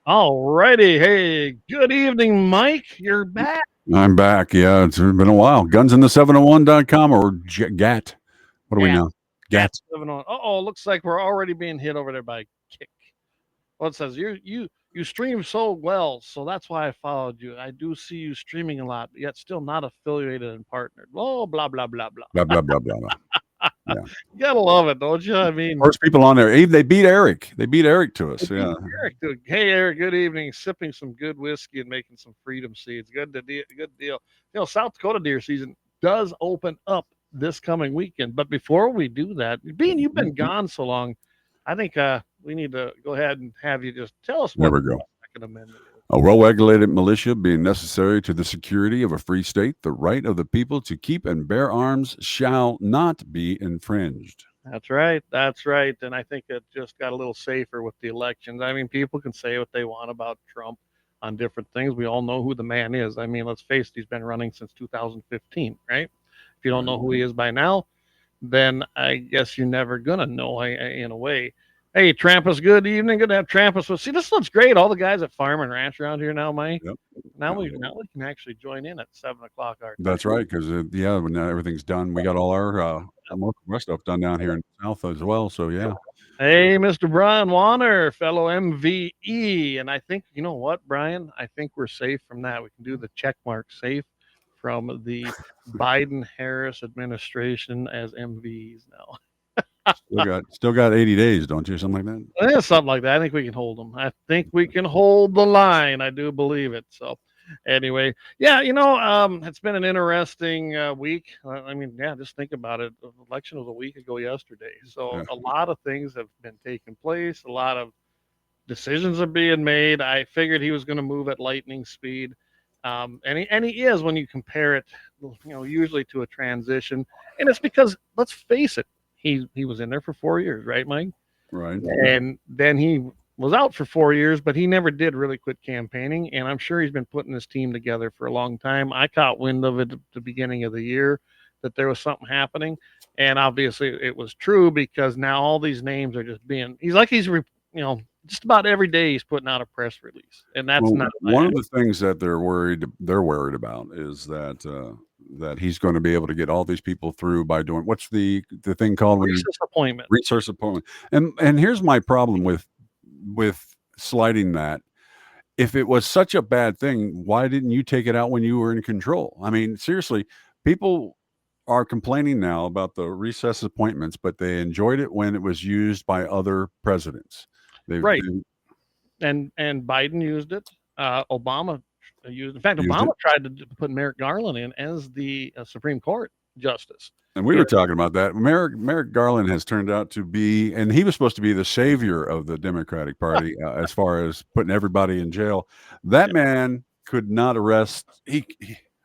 All righty. Hey, good evening, Mike. You're back. I'm back. Yeah, it's been a while. Gunsin701.com or GAT. What do we know? GAT. Oh, looks like we're already being hit over there by Kick. Well, it says you stream so well, so that's why I followed you. I do see you streaming a lot, yet still not affiliated and partnered. Oh, blah blah blah blah. Blah blah blah blah. Yeah. You gotta love it, don't you? I mean, first people on there. They beat Eric. They beat Eric to us. Yeah. Eric, hey Eric, good evening. Sipping some good whiskey and making some freedom seeds. Good deal. You know, South Dakota deer season does open up this coming weekend. But before we do that, being you've been gone so long, I think we need to go ahead and have you just tell us what there we go. The Second Amendment is. A well-regulated militia being necessary to the security of a free state, the right of the people to keep and bear arms shall not be infringed. That's right. That's right. And I think it just got a little safer with the elections. I mean, people can say what they want about Trump on different things. We all know who the man is. I mean, let's face it, he's been running since 2015, right? If you don't know who he is by now, then I guess you're never going to know in a way. Hey, Trampus, good evening. Good to have Trampus. Well, see, this looks great. All the guys at Farm and Ranch around here now, Mike. Yep. Now we can actually join in at 7 o'clock our time. That's right, because when everything's done, we got all our most of our stuff done down here in the South as well. So yeah. Hey, Mr. Brian Warner, fellow MVE, and I think you know what, Brian. I think we're safe from that. We can do the check mark safe from the Biden-Harris administration as MVEs now. Still got 80 days, don't you? Something like that? Yeah, something like that. I think we can hold them. I think we can hold the line. I do believe it. So anyway, yeah, it's been an interesting week. I mean, yeah, just think about it. The election was a week ago yesterday. So a lot of things have been taking place. A lot of decisions are being made. I figured he was going to move at lightning speed. And he is when you compare it, usually to a transition. And it's because, let's face it, he was in there for 4 years, right, Mike? Right. And then he was out for 4 years, but he never did really quit campaigning. And I'm sure he's been putting his team together for a long time. I caught wind of it at the beginning of the year that there was something happening. And obviously it was true because now all these names are just just about every day he's putting out a press release. And that's not one of the things that they're worried about is that he's going to be able to get all these people through by doing what's the thing called resource appointment. And here's my problem with sliding that. If it was such a bad thing, why didn't you take it out when you were in control? I mean, seriously, people are complaining now about the recess appointments, but they enjoyed it when it was used by other presidents. And Biden used it. Obama used. In fact, Obama tried to put Merrick Garland in as the Supreme Court justice. And we were talking about that. Merrick Garland has turned out to be, and he was supposed to be the savior of the Democratic Party as far as putting everybody in jail. That man could not arrest.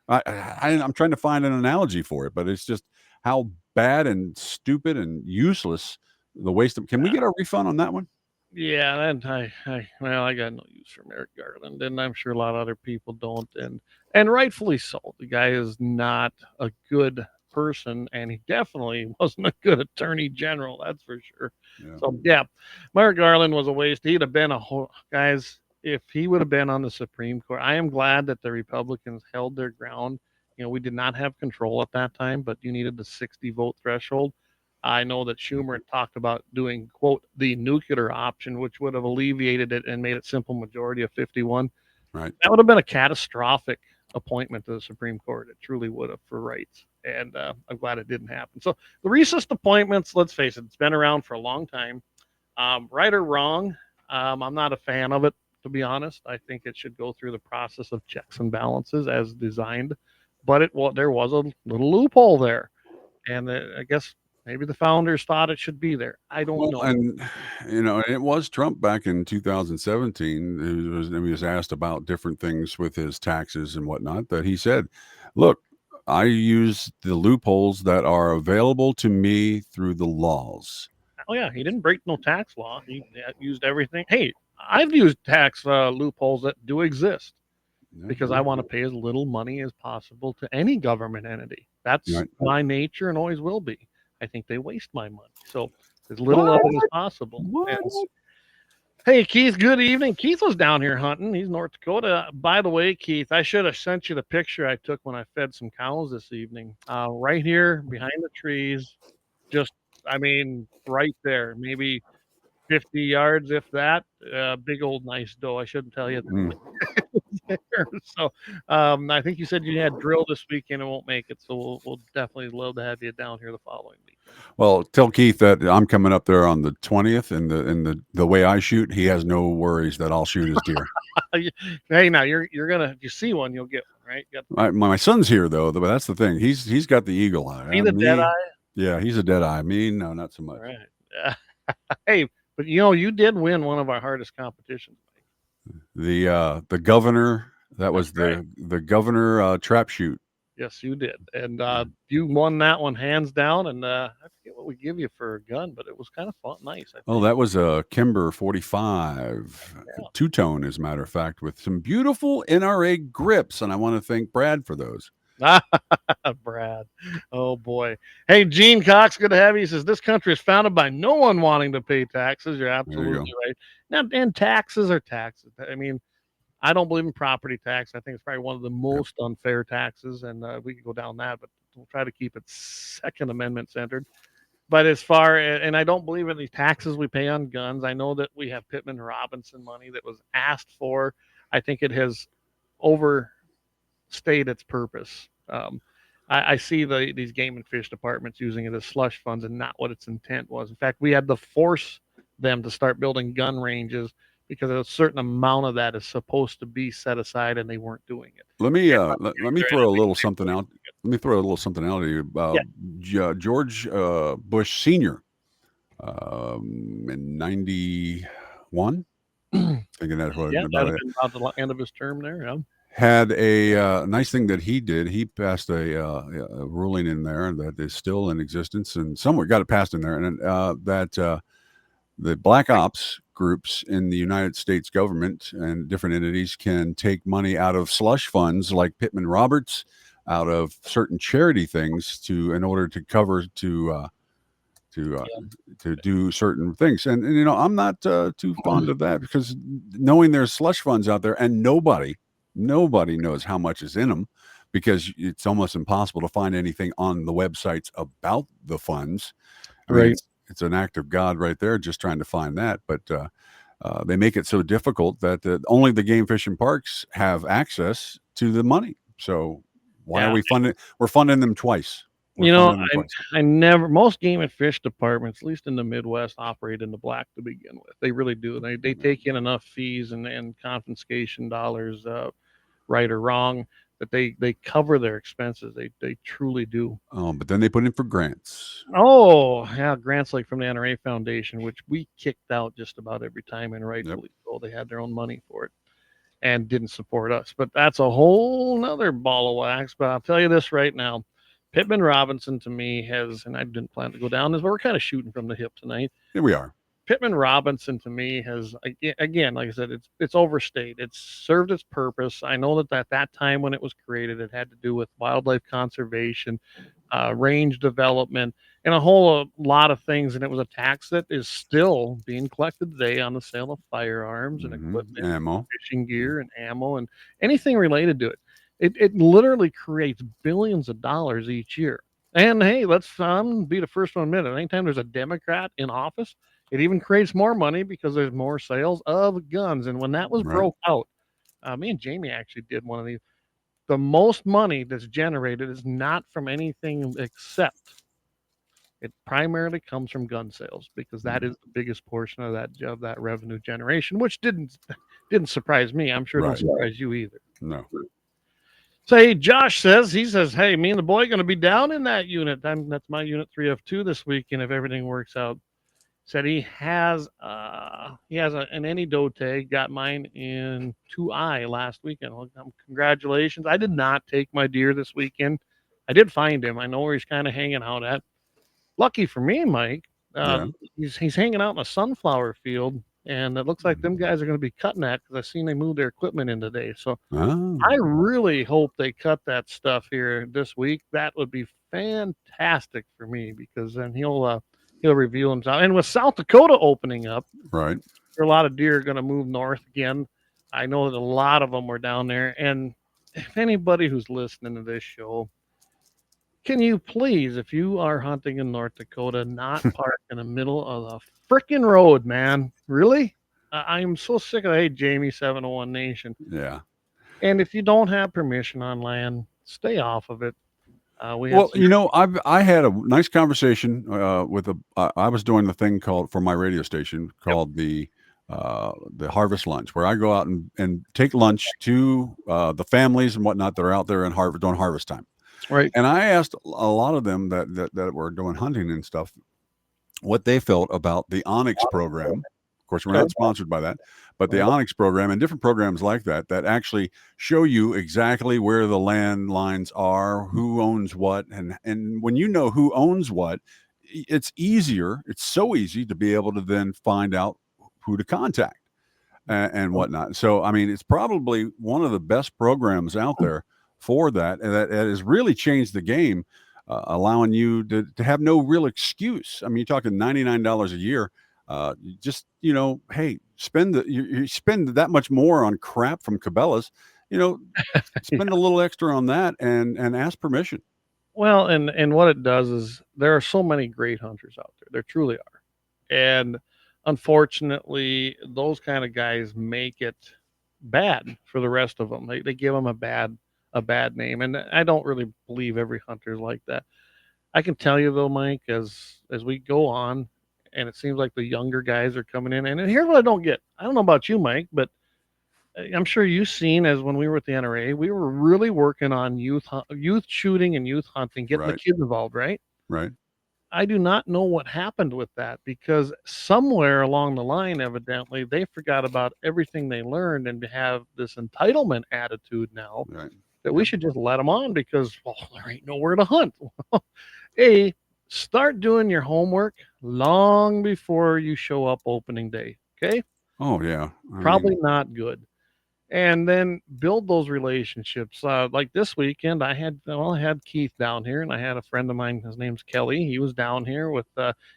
I'm trying to find an analogy for it, but it's just how bad and stupid and useless the waste of. Can we get a refund on that one? Yeah, and I got no use for Merrick Garland, and I'm sure a lot of other people don't, and rightfully so. The guy is not a good person, and he definitely wasn't a good attorney general. That's for sure. Yeah. So yeah, Merrick Garland was a waste. He'd have been a whole guys if he would have been on the Supreme Court. I am glad that the Republicans held their ground. We did not have control at that time, but you needed the 60 vote threshold. I know that Schumer had talked about doing, quote, the nuclear option, which would have alleviated it and made it simple majority of 51. Right. That would have been a catastrophic appointment to the Supreme Court. It truly would have for rights. And I'm glad it didn't happen. So the recessed appointments, let's face it, it's been around for a long time. Right or wrong, I'm not a fan of it, to be honest. I think it should go through the process of checks and balances as designed. But there was a little loophole there. And I guess maybe the founders thought it should be there. I don't Well, know. and it was Trump back in 2017 he was asked about different things with his taxes and whatnot that he said, "Look, I use the loopholes that are available to me through the laws." Oh yeah, he didn't break no tax law. He used everything. Hey, I've used tax loopholes that do exist because I want to pay as little money as possible to any government entity. That's Right. my nature and always will be. I think they waste my money. So as little of it as possible. And hey, Keith, good evening. Keith was down here hunting. He's North Dakota. By the way, Keith, I should have sent you the picture I took when I fed some cows this evening. Right here behind the trees, just, I mean, right there, maybe 50 yards, if that. Big old nice doe. I shouldn't tell you that. So I think you said you had drill this weekend and won't make it. So we'll definitely love to have you down here the following weekend. Well, tell Keith that I'm coming up there on the 20th, and the way I shoot, he has no worries that I'll shoot his deer. Hey, now you're gonna if you see one, you'll get one, right? My son's here though, but that's the thing. He's got the eagle eye. Be the dead eye. Yeah, he's a dead eye. Me, no, not so much. All right. Hey, but you did win one of our hardest competitions. The governor, that was That's right. the governor trap shoot. Yes, you did, and you won that one hands down. And I forget what we give you for a gun, but it was kind of fun, nice. I Oh, think. that was a Kimber 45 two-tone, as a matter of fact, with some beautiful NRA grips, and I want to thank Brad for those. Brad, oh boy. Hey, Gene Cox, good to have you. He says this country is founded by no one wanting to pay taxes. You're absolutely right. Now, and taxes are taxes. I mean, I don't believe in property tax. I think it's probably one of the most unfair taxes, and we can go down that, but we'll try to keep it Second Amendment centered. But as far and I don't believe in these taxes we pay on guns. I know that we have Pittman Robinson money that was asked for. I think it has overstayed its purpose. I see these game and fish departments using it as slush funds and not what its intent was. In fact, we had to force them to start building gun ranges because a certain amount of that is supposed to be set aside, and they weren't doing it. Let me throw a little something out. Let me throw a little something out at you. George Bush Sr. In 91, thinking that's what about the end of his term there. Yeah. Had a nice thing that he did. He passed a ruling in there that is still in existence, and somewhere got it passed in there, and that the black ops groups in the United States government and different entities can take money out of slush funds like Pittman Roberts, out of certain charity things in order to cover to do certain things. And I'm not too fond of that because knowing there's slush funds out there and nobody knows how much is in them because it's almost impossible to find anything on the websites about the funds. I mean, it's an act of God right there, just trying to find that. But they make it so difficult that only the game fish and parks have access to the money. So why are we funding? We're funding them twice. I never, most game and fish departments, at least in the Midwest, operate in the black to begin with. They really do. They take in enough fees and confiscation dollars, right or wrong, that they cover their expenses. They truly do. Oh, but then they put in for grants. Oh, yeah, grants like from the NRA Foundation, which we kicked out just about every time, and rightfully so. They had their own money for it and didn't support us. But that's a whole nother ball of wax. But I'll tell you this right now. Pittman Robinson to me has, and I didn't plan to go down this, but we're kind of shooting from the hip tonight. Here we are. Pittman Robinson to me has, again, like I said, it's overstayed. It's served its purpose. I know that at that time when it was created, it had to do with wildlife conservation, range development, and a whole lot of things. And it was a tax that is still being collected today on the sale of firearms and equipment, Ammo. fishing gear, and ammo, and anything related to it. It literally creates billions of dollars each year. And hey, let's be the first one to admit it. Anytime there's a Democrat in office, it even creates more money because there's more sales of guns. And when that was Right. broke out, me and Jamie actually did one of these. The most money that's generated is not from anything except it primarily comes from gun sales because that is the biggest portion of that revenue generation, which didn't surprise me. I'm sure it Right. didn't surprise you either. No. Say, Josh says, hey, me and the boy going to be down in that unit. That's my unit 3F2 this weekend if everything works out. Said he has an any doe tag. Got mine in 2I last weekend. Well, congratulations! I did not take my deer this weekend. I did find him. I know where he's kind of hanging out at. Lucky for me, Mike, Yeah. he's hanging out in a sunflower field, and it looks like them guys are going to be cutting that because I've seen they moved their equipment in today. So I really hope they cut that stuff here this week. That would be fantastic for me because then he'll reveal himself. And with South Dakota opening up, Right. a lot of deer are going to move north again. I know that a lot of them were down there. And if anybody who's listening to this show, can you please, if you are hunting in North Dakota, not park in the middle of the frickin' road, man? Really? I'm so sick of hey G&T701 Nation. Yeah. And if you don't have permission on land, stay off of it. Well, I had a nice conversation with I was doing the thing called for my radio station called the harvest lunch, where I go out and take lunch to the families and whatnot that are out there and during harvest time. Right. And I asked a lot of them that were doing hunting and stuff what they felt about the Onyx program. Of course, we're not sponsored by that, but the Onyx program and different programs like that actually show you exactly where the land lines are, who owns what, and when you know who owns what, it's easier. It's so easy to be able to then find out who to contact and whatnot. So, I mean, it's probably one of the best programs out there for that, and that has really changed the game, allowing you to have no real excuse. I mean, you're talking $99 a year. Just hey, you spend that much more on crap from Cabela's. Spend a little extra on that and ask permission. Well, and what it does is there are so many great hunters out there. There truly are, and unfortunately, those kind of guys make it bad for the rest of them. They give them a bad name, and I don't really believe every hunter is like that. I can tell you though, Mike, as we go on, and it seems like the younger guys are coming in. And here's what I don't get. I don't know about you, Mike, but I'm sure you've seen as when we were at the NRA, we were really working on youth shooting and youth hunting, getting the kids involved, right? Right. I do not know what happened with that because somewhere along the line, evidently, they forgot about everything they learned and have this entitlement attitude now that we should just let them on because, well, there ain't nowhere to hunt. Start doing your homework long before you show up opening day. Okay. Oh yeah. Probably not good. And then build those relationships. Like this weekend, I had Keith down here, and I had a friend of mine. His name's Kelly. He was down here with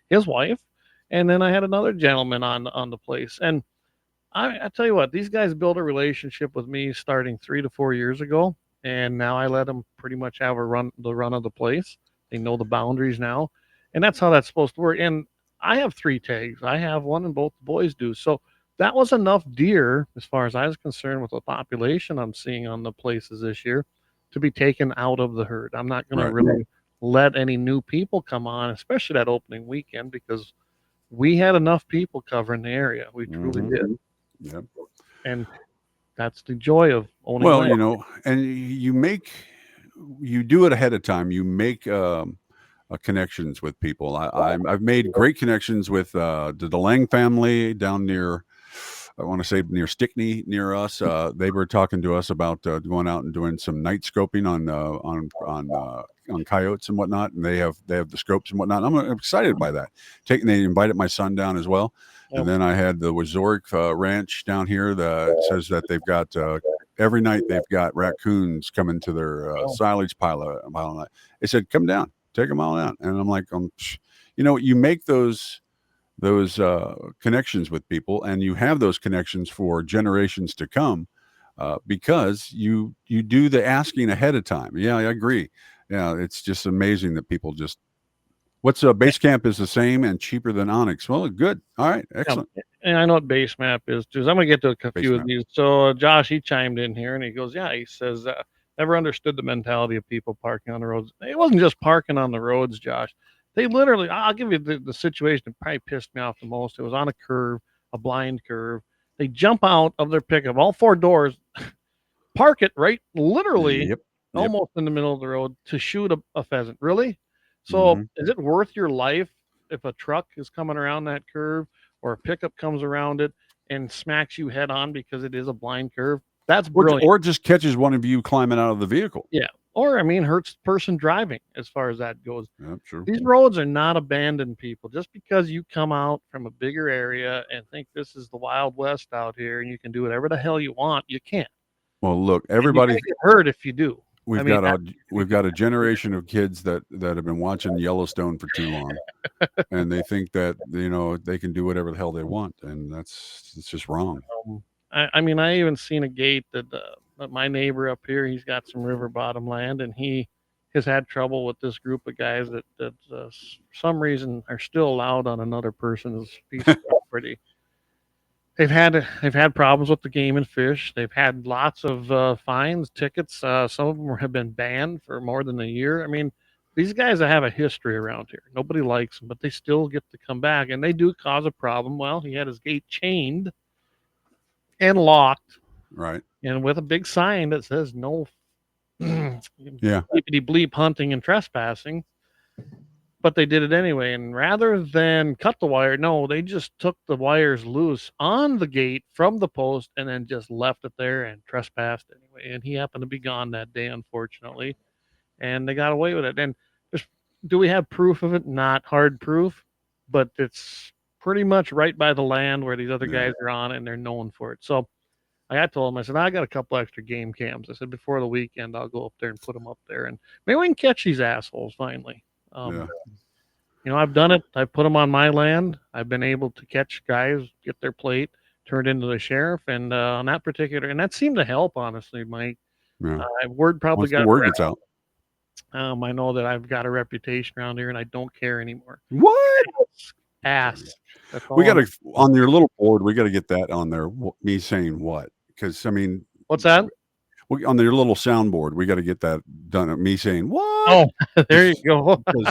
his wife, and then I had another gentleman on the place. And I tell you what, these guys built a relationship with me starting 3 to 4 years ago, and now I let them pretty much have the run of the place. They know the boundaries now, and that's how that's supposed to work. And I have 3 tags. I have one, and both the boys do. So that was enough deer, as far as I was concerned, with the population I'm seeing on the places this year, to be taken out of the herd. I'm not going to really let any new people come on, especially that opening weekend, because we had enough people covering the area. We truly did. Yep. And that's the joy of owning land. Well, and you do it ahead of time. You make connections with people. I've made great connections with the DeLang family down near, I want to say near Stickney, near us. They were talking to us about going out and doing some night scoping on coyotes and whatnot, and they have the scopes and whatnot. I'm excited by that. They invited my son down as well. And then I had the Wazoric Ranch down here that says that they've got every night they've got raccoons coming to their silage pile. They said, "Come down, take them all out." And I'm like, you make those connections with people, and you have those connections for generations to come. Because you do the asking ahead of time. Yeah, I agree. Yeah, it's just amazing that people just. What's base camp is the same and cheaper than Onyx. Well, good. All right, excellent. And I know what base map is too. So I'm gonna get to a few of these. So Josh, he chimed in here and he goes, "Yeah," he says, "Never understood the mentality of people parking on the roads. It wasn't just parking on the roads, Josh. They literally, I'll give you the situation that probably pissed me off the most. It was on a curve, a blind curve. They jump out of their pickup, all four doors, park it right, literally, almost in the middle of the road to shoot a pheasant. Really? So is it worth your life if a truck is coming around that curve or a pickup comes around it and smacks you head on because it is a blind curve? That's brilliant. Or it just catches one of you climbing out of the vehicle. Yeah. Or, hurts the person driving as far as that goes. Yeah, true. These roads are not abandoned, people. Just because you come out from a bigger area and think this is the Wild West out here and you can do whatever the hell you want, you can't. Well, look, everybody get hurt if you do. We've got a generation of kids that have been watching Yellowstone for too long, and they think that they can do whatever the hell they want, and it's just wrong. I even seen a gate that my neighbor up here, he's got some river bottom land, and he has had trouble with this group of guys that for some reason are still allowed on another person's piece of property. They've had problems with the game and fish. They've had lots of fines, tickets. Some of them have been banned for more than a year. These guys have a history around here. Nobody likes them, but they still get to come back, and they do cause a problem. Well, he had his gate chained and locked, right, and with a big sign that says no, bleepity bleep hunting and trespassing. But they did it anyway, and rather than cut the wire, no, they just took the wires loose on the gate from the post and then just left it there and trespassed anyway. And he happened to be gone that day, unfortunately, and they got away with it. And do we have proof of it? Not hard proof, but it's pretty much right by the land where these other guys are on, and they're known for it. So I told him, I said, I got a couple extra game cams. I said, before the weekend, I'll go up there and put them up there, and maybe we can catch these assholes finally. I've done it. I've put them on my land. I've been able to catch guys, get their plate, turned into the sheriff, and on that particular, and that seemed to help, honestly, Mike. Word probably got the word gets out. I know that I've got a reputation around here, and I don't care anymore. What? Ass. We got to on your little board. We got to get that on there. Me saying what? Because what's that? On your little soundboard, we got to get that done. Me saying what? Oh, there you go. In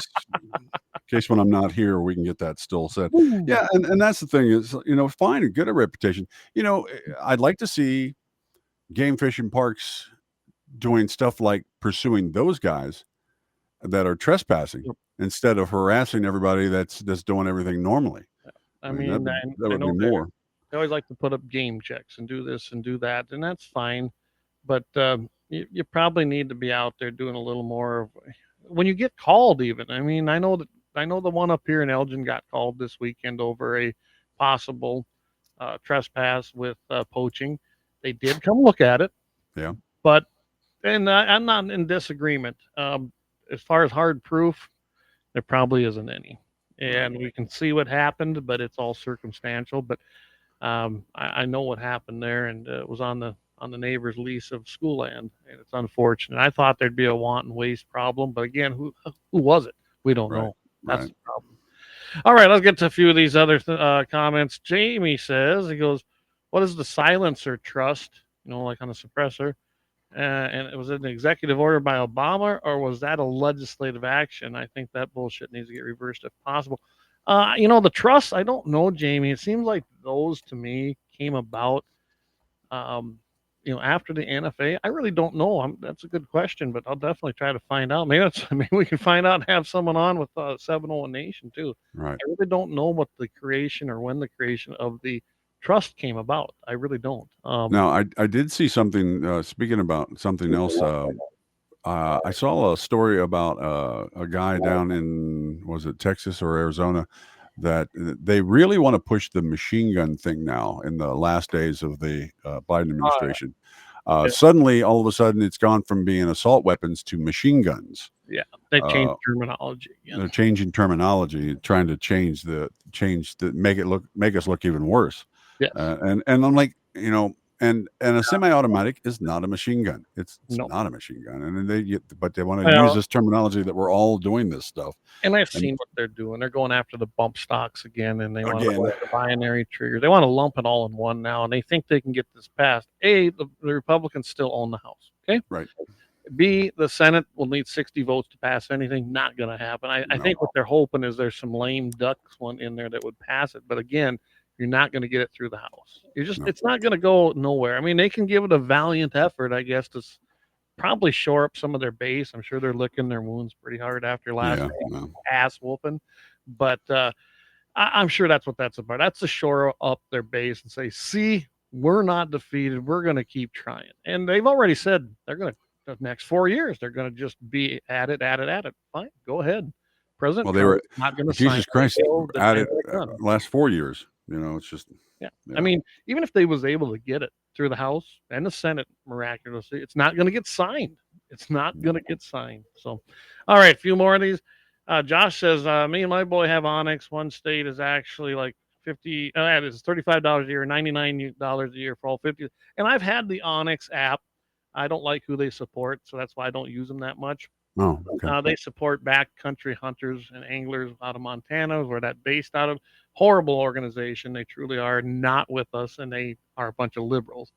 case when I'm not here, we can get that still said. Ooh. Yeah, and that's the thing is, fine and good a reputation. I'd like to see game fishing parks doing stuff like pursuing those guys that are trespassing instead of harassing everybody that's doing everything normally. That would be more. They always like to put up game checks and do this and do that, and that's fine. But you probably need to be out there doing a little more of when you get called. Even I know the one up here in Elgin got called this weekend over a possible trespass with poaching. They did come look at it. Yeah. But I'm not in disagreement. As far as hard proof, there probably isn't any, and we can see what happened, but it's all circumstantial. But I know what happened there, and it was on the neighbor's lease of school land, and it's unfortunate. I thought there'd be a wanton waste problem, but again, who was it? We don't know. That's the problem. All right, let's get to a few of these other comments. Jamie says, he goes, "What is the silencer trust? Like on a suppressor? And it was an executive order by Obama, or was that a legislative action? I think that bullshit needs to get reversed if possible." The trust, I don't know, Jamie. It seems like those to me came about after the NFA. I really don't know. That's a good question, but I'll definitely try to find out. Maybe we can find out and have someone on with 701 Nation too. Right. I really don't know what the creation or when the creation of the trust came about. I really don't. Now, I did see something, speaking about something else. I saw a story about a guy down in, was it Texas or Arizona, that they really want to push the machine gun thing now in the last days of the Biden administration. Suddenly, all of a sudden, it's gone from being assault weapons to machine guns. Yeah, they changed terminology again. They're changing terminology, trying to change the make us look even worse. Yes. And I'm like, and a semi-automatic is not a machine gun. It's No. not a machine gun, and they want to use this terminology that we're all doing this stuff. And I've seen what they're doing. They're going after the bump stocks again, and they want to go after the binary trigger. They want to lump it all in one now, and they think they can get this passed. A, the Republicans still own the House. Okay. Right. B, the Senate will need 60 votes to pass anything. Not going to happen. I think what they're hoping is there's some lame ducks one in there that would pass it. But again, you're not going to get it through the House. It's not going to go nowhere. I mean, they can give it a valiant effort, I guess, to probably shore up some of their base. I'm sure they're licking their wounds pretty hard after last ass whooping. But I'm sure that's what that's about. That's to shore up their base and say, see, we're not defeated. We're going to keep trying. And they've already said they're going to, the next 4 years, they're going to just be at it. Fine, go ahead. President they were not going to Jesus Christ at it last 4 years. It's just I mean, even if they was able to get it through the House and the Senate miraculously, it's not going to get signed. It's not going to get signed. So, all right, a few more of these. Josh says, me and my boy have Onyx. One state is actually like it's $35 a year, $99 a year for all 50. And I've had the Onyx app. I don't like who they support, so that's why I don't use them that much. Oh, okay. They support backcountry hunters and anglers out of Montana, where that's based out of. Horrible organization. They truly are not with us, and they are a bunch of liberals.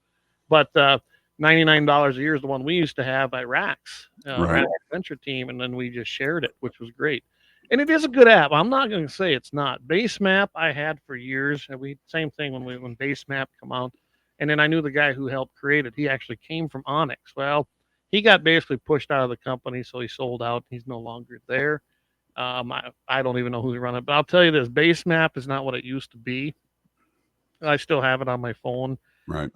But $99 a year is the one we used to have by Rax Adventure Team, and then we just shared it, which was great. And it is a good app. I'm not going to say it's not. Base Map I had for years, and same thing when Base Map come out. And then I knew the guy who helped create it. He actually came from Onyx. Well, he got basically pushed out of the company, so he sold out. He's no longer there. I don't even know who's running it, but I'll tell you this: Base Map is not what it used to be. I still have it on my phone. Right.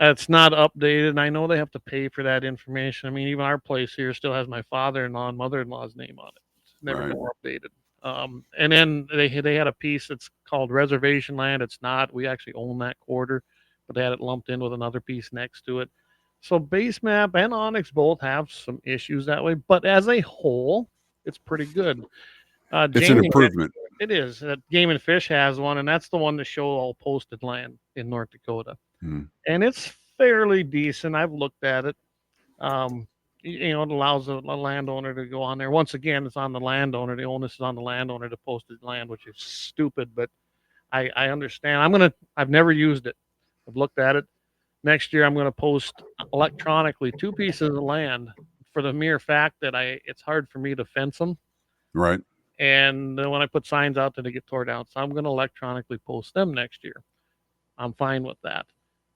It's not updated, and I know they have to pay for that information. I mean, even our place here still has my father-in-law and mother-in-law's name on it. It's never been updated. And then they had a piece that's called Reservation Land. It's not. We actually own that quarter, but they had it lumped in with another piece next to it. So Base Map and Onyx both have some issues that way, but as a whole, it's pretty good. It's an improvement. It is. Game and Fish has one, and that's the one to show all posted land in North Dakota. And it's fairly decent. I've looked at it. It allows a landowner to go on there. Once again, it's on the landowner. The onus is on the landowner to post his land, which is stupid, but I understand. I've never used it. I've looked at it. Next year, I'm going to post electronically 2 pieces of land for the mere fact that it's hard for me to fence them. Right. And then when I put signs out that they get tore down, so I'm going to electronically post them next year. I'm fine with that.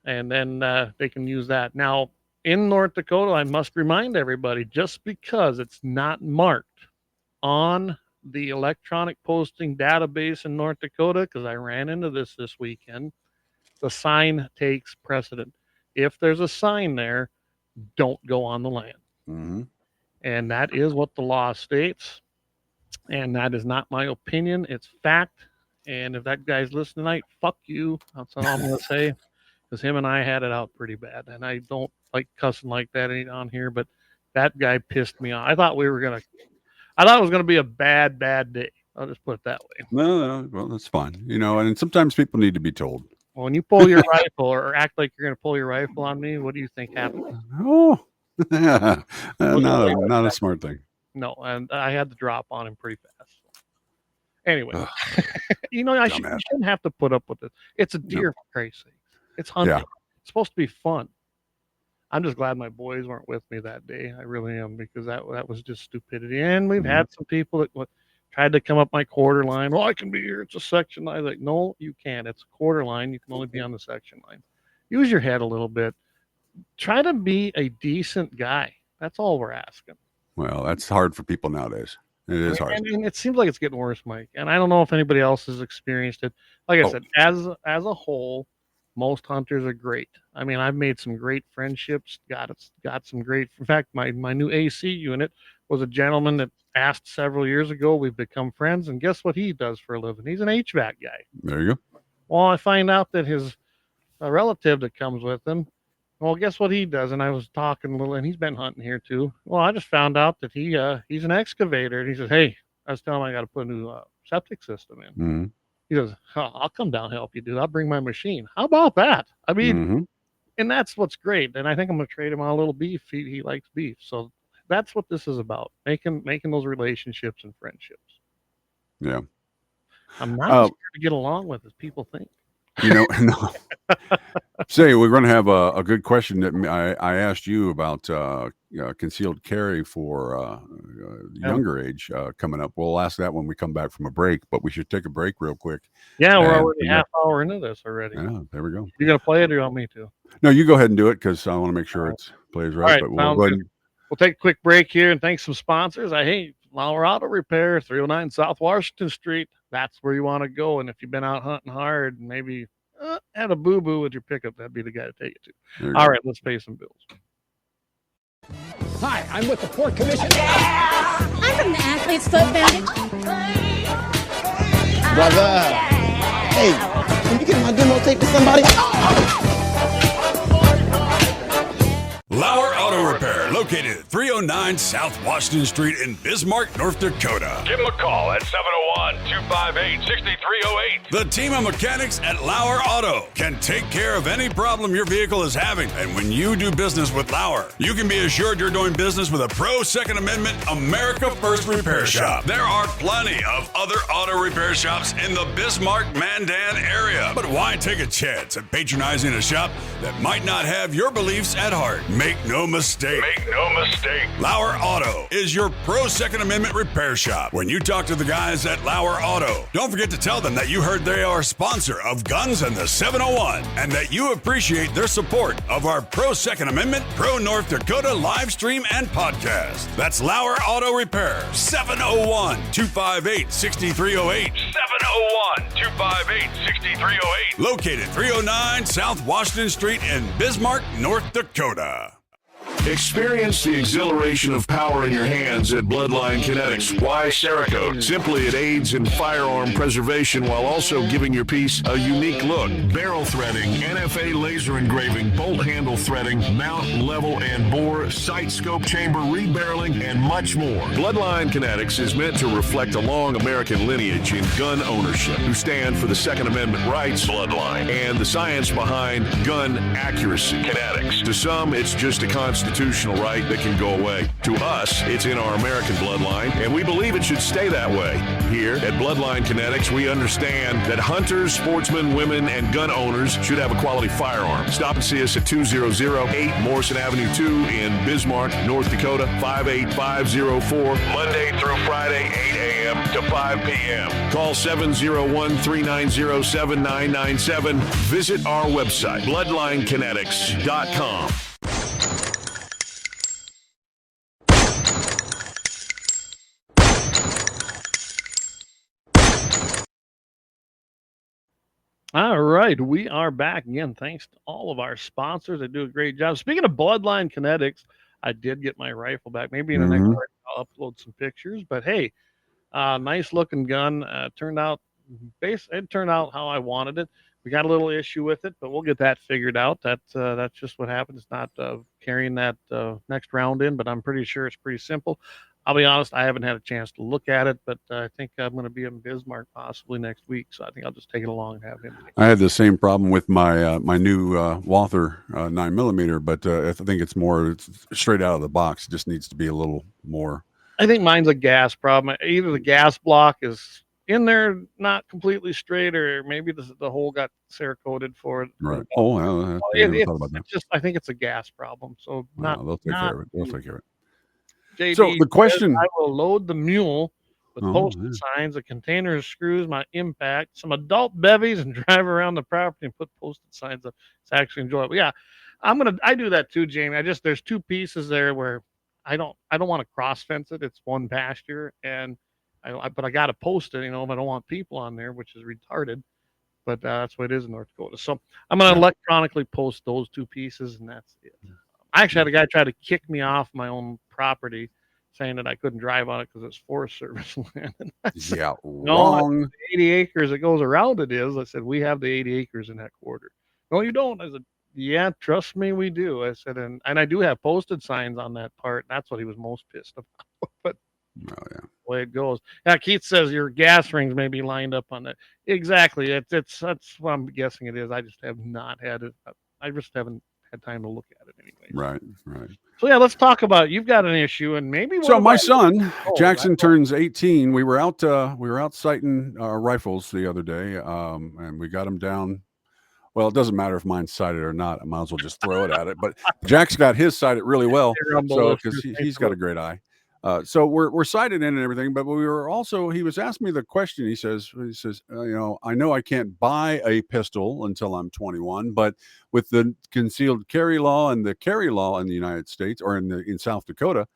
And then they can use that. Now, in North Dakota, I must remind everybody, just because it's not marked on the electronic posting database in North Dakota, because I ran into this weekend, the sign takes precedent. If there's a sign there, don't go on the land. Mm-hmm. And that is what the law states. And that is not my opinion. It's fact. And if that guy's listening tonight, fuck you. That's all I'm going to say. Because him and I had it out pretty bad. And I don't like cussing like that on here, but that guy pissed me off. I thought it was going to be a bad day. I'll just put it that way. No, well, that's fine. And sometimes people need to be told. Well, when you pull your rifle or act like you're going to pull your rifle on me, what do you think happened? Oh, not a smart thing. No, and I had the drop on him pretty fast. Anyway, I shouldn't have to put up with it. It's a deer, for Christ's sake. It's hunting. Yeah. It's supposed to be fun. I'm just glad my boys weren't with me that day. I really am, because that was just stupidity. And we've had some people that tried to come up my quarter line. Well, I can be here. It's a section line. I was like, no, you can't. It's a quarter line. You can only be on the section line. Use your head a little bit. Try to be a decent guy. That's all we're asking. Well, that's hard for people nowadays. It is hard. And it seems like it's getting worse, Mike. And I don't know if anybody else has experienced it. Like I said, as a whole, most hunters are great. I mean, I've made some great friendships, got some great, in fact, my new AC unit, was a gentleman that asked several years ago. We've become friends, and guess what he does for a living? He's an HVAC guy. There you go. Well, I find out that his relative that comes with him, well, guess what he does? And I was talking a little, and he's been hunting here too. Well, I just found out that he's an excavator, and he says, "Hey," I was telling him I got to put a new septic system in. Mm-hmm. He goes, "Oh, I'll come down and help you, dude. I'll bring my machine." How about that? I mean, Mm-hmm. and that's what's great. And I think I'm gonna trade him on a little beef. He likes beef, so that's what this is about, making those relationships and friendships. Yeah. I'm not as scared to get along with as people think. No. Say, we're going to have a good question that I asked you about concealed carry for younger age coming up. We'll ask that when we come back from a break, but we should take a break real quick. Yeah, we're already half hour into this already. Yeah, there we go. You gonna play it, or you want me to? No, you go ahead and do it, because I want to make sure it plays right. All right, but we'll go ahead. We'll take a quick break here and thank some sponsors. I hate Lauer Auto Repair, 309 South Washington Street. That's where you want to go. And if you've been out hunting hard and maybe had a boo-boo with your pickup, that'd be the guy to take you to. All right, let's pay some bills. Hi, I'm with the Port Commission. I'm from the Athlete's Foot Foundation. Brother, hey, can you get my demo tape to somebody? Lauer Auto Repair, located at 309 South Washington Street in Bismarck, North Dakota. Give them a call at 701-258-6308. The team of mechanics at Lauer Auto can take care of any problem your vehicle is having. And when you do business with Lauer, you can be assured you're doing business with a pro Second Amendment America First repair shop. There are plenty of other auto repair shops in the Bismarck-Mandan area. But why take a chance at patronizing a shop that might not have your beliefs at heart? Make no mistake. Lauer Auto is your pro Second Amendment repair shop. When you talk to the guys at Lauer Auto, don't forget to tell them that you heard they are a sponsor of Guns and the 701 and that you appreciate their support of our pro Second Amendment, pro North Dakota live stream and podcast. That's Lauer Auto Repair, 701-258-6308. 701-258-6308. Located 309 South Washington Street in Bismarck, North Dakota. Experience the exhilaration of power in your hands at Bloodline Kinetics. Why Cerakote? Simply, it aids in firearm preservation while also giving your piece a unique look. Barrel threading, NFA laser engraving, bolt handle threading, mount, level, and bore, sight scope chamber, rebarreling, and much more. Bloodline Kinetics is meant to reflect a long American lineage in gun ownership, who stand for the Second Amendment rights, Bloodline, and the science behind gun accuracy, Kinetics. To some, it's just a constitutional right that can go away. To us, it's in our American bloodline, and we believe it should stay that way. Here at Bloodline Kinetics, we understand that hunters, sportsmen, women, and gun owners should have a quality firearm. Stop and see us at 2008 Morrison Avenue 2 in Bismarck, North Dakota, 58504, Monday through Friday, 8 a.m. to 5 p.m. Call 701-390-7997. Visit our website, bloodlinekinetics.com. All right, we are back again. Thanks to all of our sponsors. They do a great job. Speaking of Bloodline Kinetics, I did get my rifle back. Maybe in the next part I'll upload some pictures. But hey, nice looking gun. It turned out how I wanted it. We got a little issue with it, but we'll get that figured out. That's just what happens. It's not carrying that next round in, but I'm pretty sure it's pretty simple. I'll be honest, I haven't had a chance to look at it, but I think I'm going to be in Bismarck possibly next week, so I think I'll just take it along and have him. I had the same problem with my my new Walther 9mm, but I think it's straight out of the box. It just needs to be a little more. I think mine's a gas problem. Either the gas block is in there not completely straight, or maybe the hole got Cerakoted for it. Right. Oh, I think it's a gas problem. So they'll take care of it. They'll take care of it. JD so the question: I will load the mule with posted signs, a container of screws, my impact, some adult bevies, and drive around the property and put posted signs up. It's actually enjoyable. Yeah, I do that too, Jamie. There's two pieces there where I don't want to cross fence it. It's one pasture, and but I got to post it, if I don't want people on there, which is retarded. But that's what it is in North Dakota. So I'm going to electronically post those two pieces, and that's it. I actually had a guy try to kick me off my own property saying that I couldn't drive on it because it's Forest Service land. And I said, Yeah, no, wrong. 80 acres that goes around it is. I said, we have the 80 acres in that quarter. No, you don't. I said, yeah, trust me, we do. I said, and I do have posted signs on that part. And that's what he was most pissed about. But Oh yeah. the way it goes. Yeah, Keith says your gas rings may be lined up on that. Exactly. That's what I'm guessing it is. I just have not had it. I just haven't had time to look at it anyway. Right, right. So yeah, let's talk about. You've got an issue, and maybe So one my of son Oh, Jackson right. turns 18. We were out sighting rifles the other day, and we got him down. Well, it doesn't matter if mine's sighted or not. I might as well just throw it at it. But Jack's got his sighted really well, Hey, Rumble so because listeners, he's got a great eye. So we're sighted in and everything, but we were also. He was asking me the question. He says, I know I can't buy a pistol until I'm 21, but with the concealed carry law and the carry law in the United States or in South Dakota,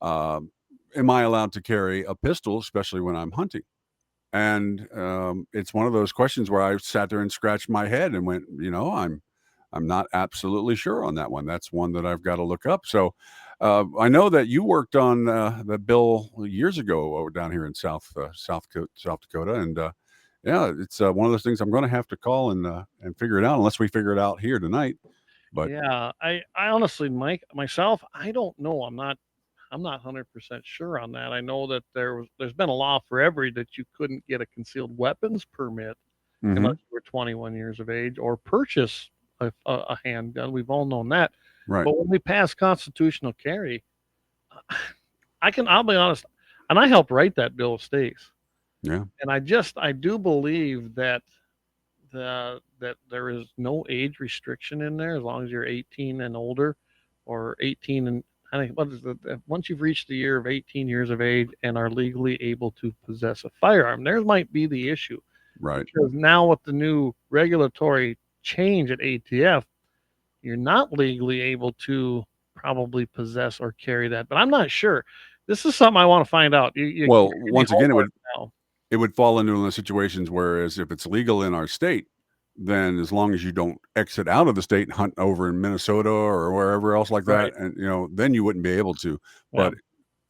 am I allowed to carry a pistol, especially when I'm hunting? And it's one of those questions where I sat there and scratched my head and went, I'm not absolutely sure on that one. That's one that I've got to look up. So I know that you worked on the bill years ago over down here in South Dakota, and yeah, it's one of those things I'm going to have to call and figure it out, unless we figure it out here tonight. But yeah, I honestly, Mike, myself, I don't know. I'm not 100% sure on that. I know that there's been a law forever that you couldn't get a concealed weapons permit unless you were 21 years of age or purchase a handgun. We've all known that. right, But when we passed constitutional carry, I'll be honest, and I helped write that bill of states. yeah, And I do believe that that there is no age restriction in there as long as you're 18 and older, or 18 and I think once you've reached the year of 18 years of age and are legally able to possess a firearm. There might be the issue right. because now with the new regulatory change at ATF, you're not legally able to probably possess or carry that. But I'm not sure. This is something I want to find out. Well, once again, now. it would fall into one of those situations, whereas if it's legal in our state, then as long as you don't exit out of the state and hunt over in Minnesota or wherever else like that, Right. and then you wouldn't be able to. Yeah. But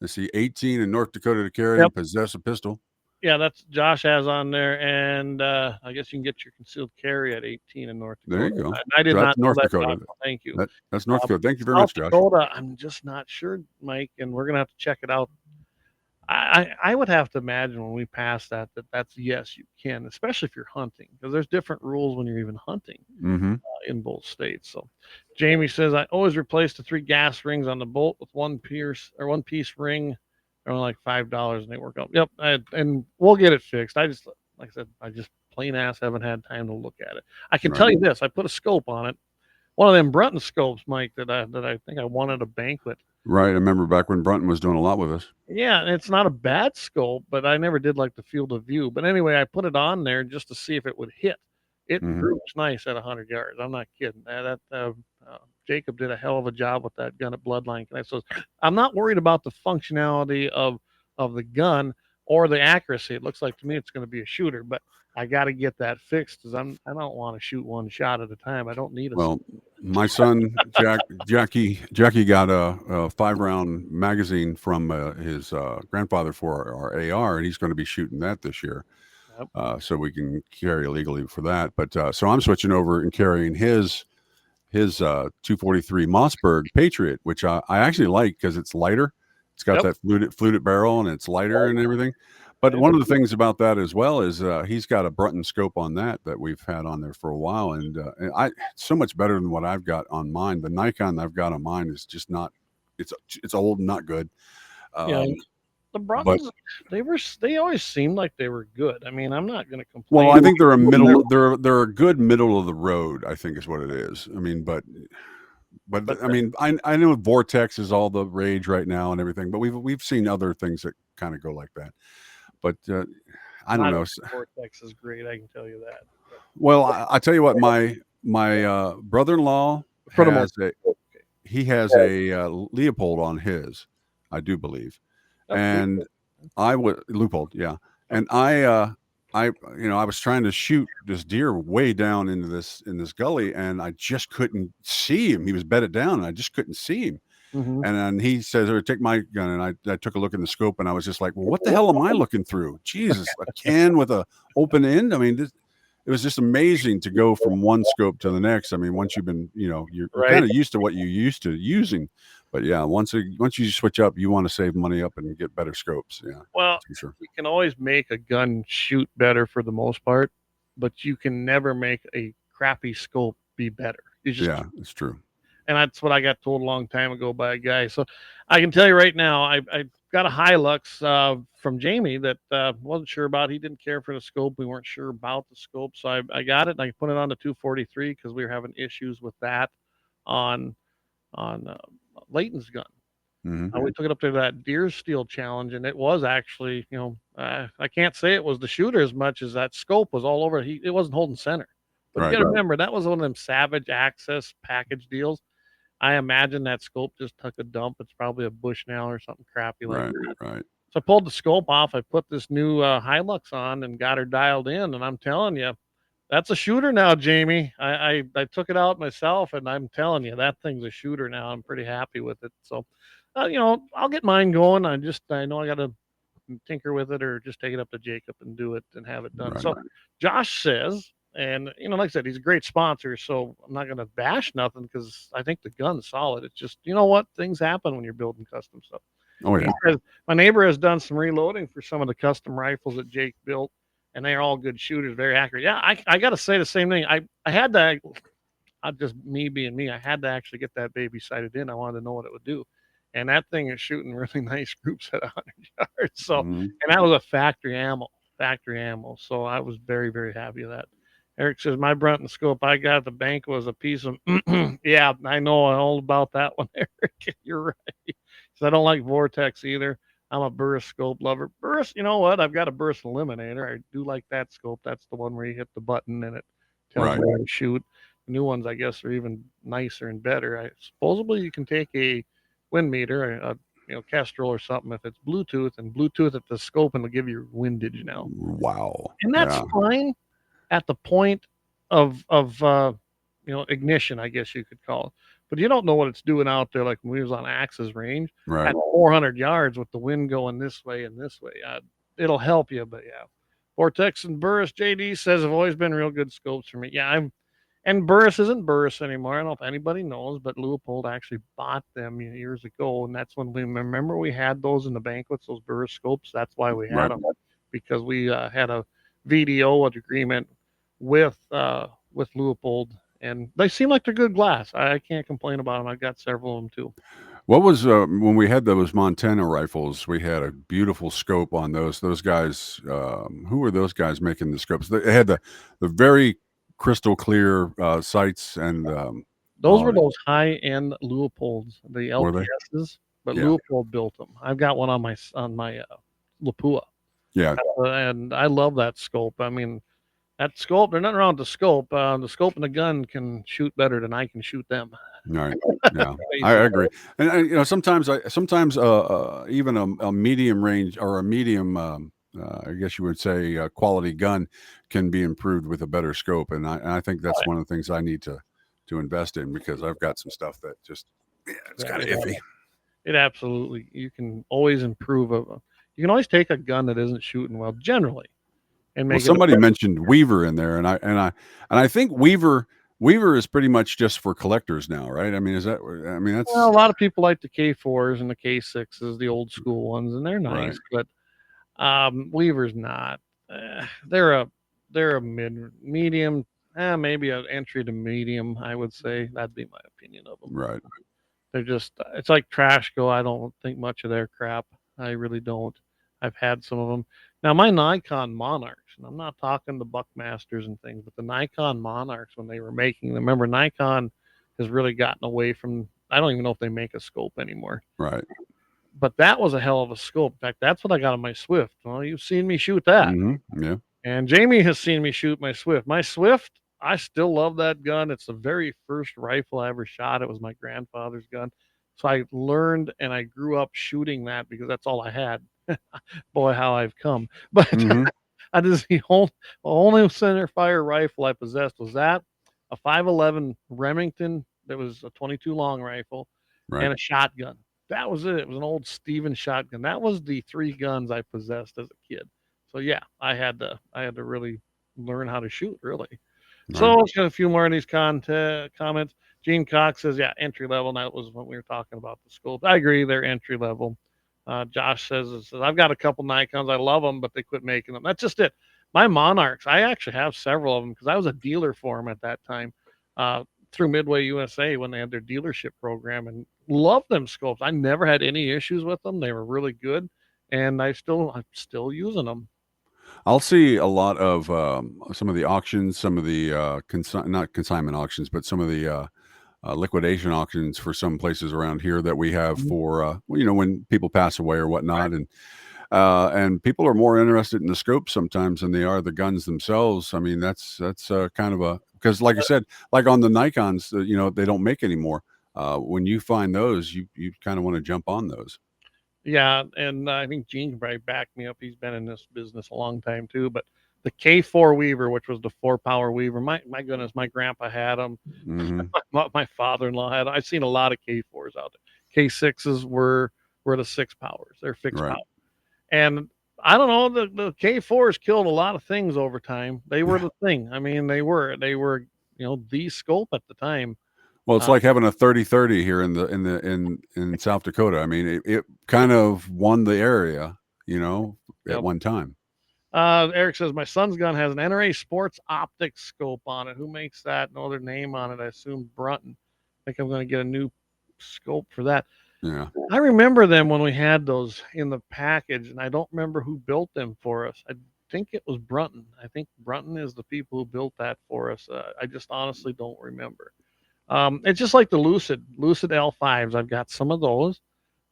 let's see, 18 in North Dakota to carry Yep. and possess a pistol. Yeah, that's Josh has on there, and I guess you can get your concealed carry at 18 in North Dakota. There you go. I did So not that's know North that, Dakota. Josh, thank you. That's North Dakota. Thank you very South much, Josh. Dakota, I'm just not sure, Mike, and we're gonna have to check it out. I would have to imagine when we pass that's yes, you can, especially if you're hunting, because there's different rules when you're even hunting Mm-hmm. in both states. So, Jamie says I always replace the 3 gas rings on the bolt with one piece ring. They're only like $5 and they work out. Yep, and we'll get it fixed. Like I said, I just plain ass haven't had time to look at it. I can tell you this: I put a scope on it, one of them Brunton scopes, Mike, that I think I won at a banquet. Right. I remember back when Brunton was doing a lot with us. Yeah, and it's not a bad scope, but I never did like the field of view. But anyway, I put it on there just to see if it would hit. It groups nice at 100 yards. I'm not kidding. Jacob did a hell of a job with that gun at Bloodline. So I'm not worried about the functionality of the gun or the accuracy. It looks like to me it's going to be a shooter, but I got to get that fixed because I don't want to shoot one shot at a time. I don't need a. Well, my son Jackie got a 5-round magazine from his grandfather for our AR, and he's going to be shooting that this year. Yep. So we can carry illegally for that. But so I'm switching over and carrying his 243 Mossberg Patriot, which I actually like because it's lighter. It's got that fluted barrel and it's lighter and everything. But one of the things about that as well is he's got a Brunton scope on that we've had on there for a while, and it's so much better than what I've got on mine. The Nikon I've got on mine is just not. It's old and not good. The Bruntons, they always seemed like they were good. I mean, I'm not going to complain. Well, I think they're a middle. They're a good middle of the road, I think is what it is. I mean, but I mean, I know Vortex is all the rage right now and everything, but we've seen other things that kind of go like that. But I don't know. Vortex is great. I can tell you that. Well, I tell you what, my brother-in-law has a Leopold on his, I do believe, and I would Leupold, yeah, and I was trying to shoot this deer way down in this gully, and I just couldn't see him. He was bedded down, and I just couldn't see him. Mhm. And then he says, "Or take my gun," and I took a look in the scope, and I was just like, "Well, what the hell am I looking through? Jesus, a can with a open end." I mean, it was just amazing to go from one scope to the next. I mean, once you've been, you're Right. kind of used to what you used to using, but yeah, once you switch up, you want to save money up and get better scopes. Yeah, Well, for sure. you can always make a gun shoot better for the most part, but you can never make a crappy scope be better. You just Yeah, it's true. and that's what I got told a long time ago by a guy. So I can tell you right now, I got a Hilux from Jamie that wasn't sure about. He didn't care for the scope. We weren't sure about the scope, so I got it and I put it on the 243 because we were having issues with that on on Leighton's gun. Mm-hmm. We took it up to that deer steel challenge, and it was actually, I can't say it was the shooter as much as that scope was all over. It wasn't holding center. But you Right. got to remember that was one of them Savage Access package deals. I imagine that scope just took a dump. It's probably a Bushnell or something crappy like Right. that. Right. So I pulled the scope off. I put this new Hilux on and got her dialed in. And I'm telling you, that's a shooter now, Jamie. I took it out myself, and I'm telling you, that thing's a shooter now. I'm pretty happy with it. So, I'll get mine going. I know I got to tinker with it or just take it up to Jacob and do it and have it done. Right. So, Josh says, and like I said, he's a great sponsor. So I'm not going to bash nothing because I think the gun's solid. It's just, you know what? Things happen when you're building custom stuff. Oh yeah. My neighbor has done some reloading for some of the custom rifles that Jake built, and they're all good shooters, very accurate. Yeah, I got to say the same thing. I had to, just me being me, I had to actually get that baby sighted in. I wanted to know what it would do. And that thing is shooting really nice groups at 100 yards. So, Mhm. and that was a factory ammo. So I was very, very happy with that. Eric says, my Brunton scope I got at the bank was a piece of, yeah, I know all about that one, Eric. You're right. Because I don't like Vortex either. I'm a Burris scope lover. Burris, you know what? I've got a Burris Eliminator. I do like that scope. That's the one where you hit the button and it tells Right. you where to shoot. The new ones, I guess, are even nicer and better. Supposedly, you can take a wind meter, Kestrel or something, if it's Bluetooth, and Bluetooth at the scope, and it'll give you windage now. Wow. And that's Yeah. fine at the point of ignition, I guess you could call it. But you don't know what it's doing out there, like when we was on Axis range Right. at 400 yards with the wind going this way and this way. It'll help you, but yeah. Vortex and Burris, JD says, have always been real good scopes for me. Yeah, and Burris isn't Burris anymore. I don't know if anybody knows, but Leupold actually bought them years ago, and that's when we had those in the banquets, those Burris scopes. That's why we had them, because we had a VDO agreement with Leupold, and they seem like they're good glass. I can't complain about them. I've got several of them too. What was when we had those Montana rifles? We had a beautiful scope on those. Those guys, who were those guys making the scopes? They had the very crystal clear sights, and those were those high end Leupolds, the LPSs, but yeah. Leupold built them. I've got one on my Lapua. Yeah, and I love that scope. I mean, that scope, there's nothing wrong with the scope. The scope and the gun can shoot better than I can shoot them. Right. Yeah, I agree. And sometimes even a medium range or a medium, I guess you would say, quality gun can be improved with a better scope. And I think that's one of the things I need to invest in, because I've got some stuff that just, it's kind of iffy. It absolutely, you can always improve. You can always take a gun that isn't shooting well generally and make somebody mentioned Weaver in there, and I think Weaver is pretty much just for collectors now, right? I mean, that's a lot of people like the K4s and the K6s, the old school ones, and they're nice, right. But Weaver's not. They're a medium, maybe an entry to medium, I would say. That'd be my opinion of them. Right. They're just, it's like trash go. I don't think much of their crap. I really don't. I've had some of them. Now, my Nikon Monarchs, and I'm not talking the Buckmasters and things, but the Nikon Monarchs, when they were making them, remember, Nikon has really gotten away from, I don't even know if they make a scope anymore. Right. But that was a hell of a scope. In fact, that's what I got on my Swift. Well, you've seen me shoot that. Mm-hmm. Yeah. And Jamie has seen me shoot my Swift. My Swift, I still love that gun. It's the very first rifle I ever shot. It was my grandfather's gun. So I learned and I grew up shooting that because that's all I had. Boy, how I've come. But mm-hmm. I just, the only center fire rifle I possessed was that, a 511 Remington that was a 22 long rifle, and a shotgun. That was it. It was an old Stevens shotgun. That was the 3 guns I possessed as a kid. So yeah, I had to really learn how to shoot, really. So let's get a few more of these comments. Gene Cox says, yeah, entry level. And that was when we were talking about the scope. I agree, they're entry level. Josh says, I've got a couple Nikons. I love them, but they quit making them. That's just it. My Monarchs, I actually have several of them because I was a dealer for them at that time through Midway USA when they had their dealership program, and loved them scopes. I never had any issues with them. They were really good, and I'm still using them. I'll see a lot of some of the auctions, some of the not consignment auctions, but some of the liquidation auctions for some places around here that we have for when people pass away or whatnot, and people are more interested in the scope sometimes than they are the guns themselves. I mean, that's kind of a, because like I said, like on the Nikons, they don't make anymore. When you find those, you kind of want to jump on those. Yeah, and I think Gene can probably back me up. He's been in this business a long time too. But the K4 Weaver, which was the 4-power Weaver, my goodness, my grandpa had them. My father-in-law had them. I've seen a lot of K4s out there. K6s were the 6 powers. They're fixed power. And I don't know, the K4s killed a lot of things over time. They were the thing. I mean, they were the scope at the time. Well, it's like having a 30-30 here in South Dakota. I mean, it kind of won the area, at one time. Eric says, my son's gun has an NRA Sports Optics scope on it. Who makes that? No other name on it. I assume Brunton. I think I'm going to get a new scope for that. Yeah. I remember them when we had those in the package, and I don't remember who built them for us. I think it was Brunton. I think Brunton is the people who built that for us. I just honestly don't remember. It's just like the Lucid L5s. I've got some of those.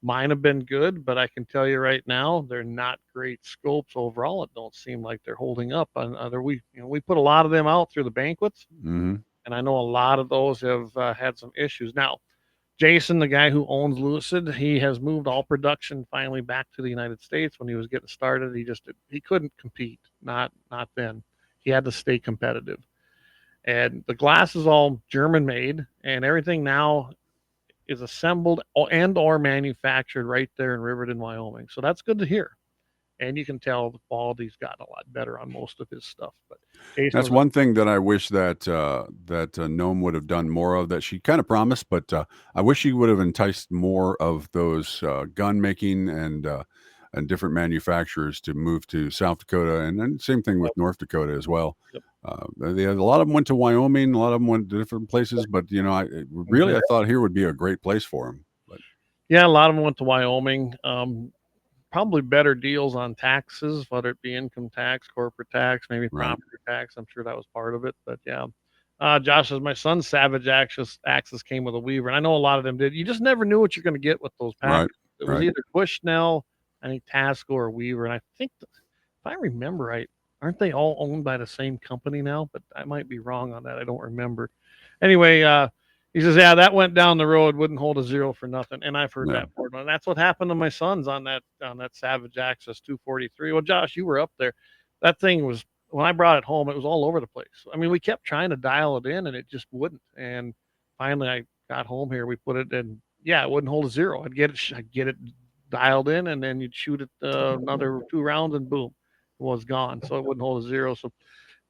Mine have been good, but I can tell you right now, they're not great scopes overall. It don't seem like they're holding up. We put a lot of them out through the banquets, and I know a lot of those have had some issues. Now, Jason, the guy who owns Lucid, he has moved all production finally back to the United States. When he was getting started, he couldn't compete. Not then. He had to stay competitive. And the glass is all German made, and everything now is assembled and or manufactured right there in Riverton, Wyoming. So that's good to hear. And you can tell the quality's gotten a lot better on most of his stuff. But that's one thing that I wish that Gnome would have done more of, that she kind of promised, but I wish she would have enticed more of those gun making and different manufacturers to move to South Dakota, and then same thing with North Dakota as well. A lot of them went to Wyoming, a lot of them went to different places, but I thought here would be a great place for them. But yeah, a lot of them went to Wyoming. Probably better deals on taxes, whether it be income tax, corporate tax, maybe property tax. I'm sure that was part of it. But yeah, Josh says, my son's Savage Axis came with a Weaver, and I know a lot of them did. You just never knew what you're going to get with those packs. It was either Bushnell, I think Tasco, or Weaver, and I think if I remember right, aren't they all owned by the same company now? But I might be wrong on that. I don't remember. Anyway, he says, yeah, that went down the road, wouldn't hold a 0 for nothing. And I've heard that before. And that's what happened to my sons on that Savage Axis 243. Well, Josh, you were up there. That thing was, when I brought it home, it was all over the place. I mean, we kept trying to dial it in, and it just wouldn't. And finally, I got home here. We put it in. Yeah, it wouldn't hold a 0. I'd get it dialed in, and then you'd shoot it another 2 rounds, and boom, it was gone. So it wouldn't hold a 0. So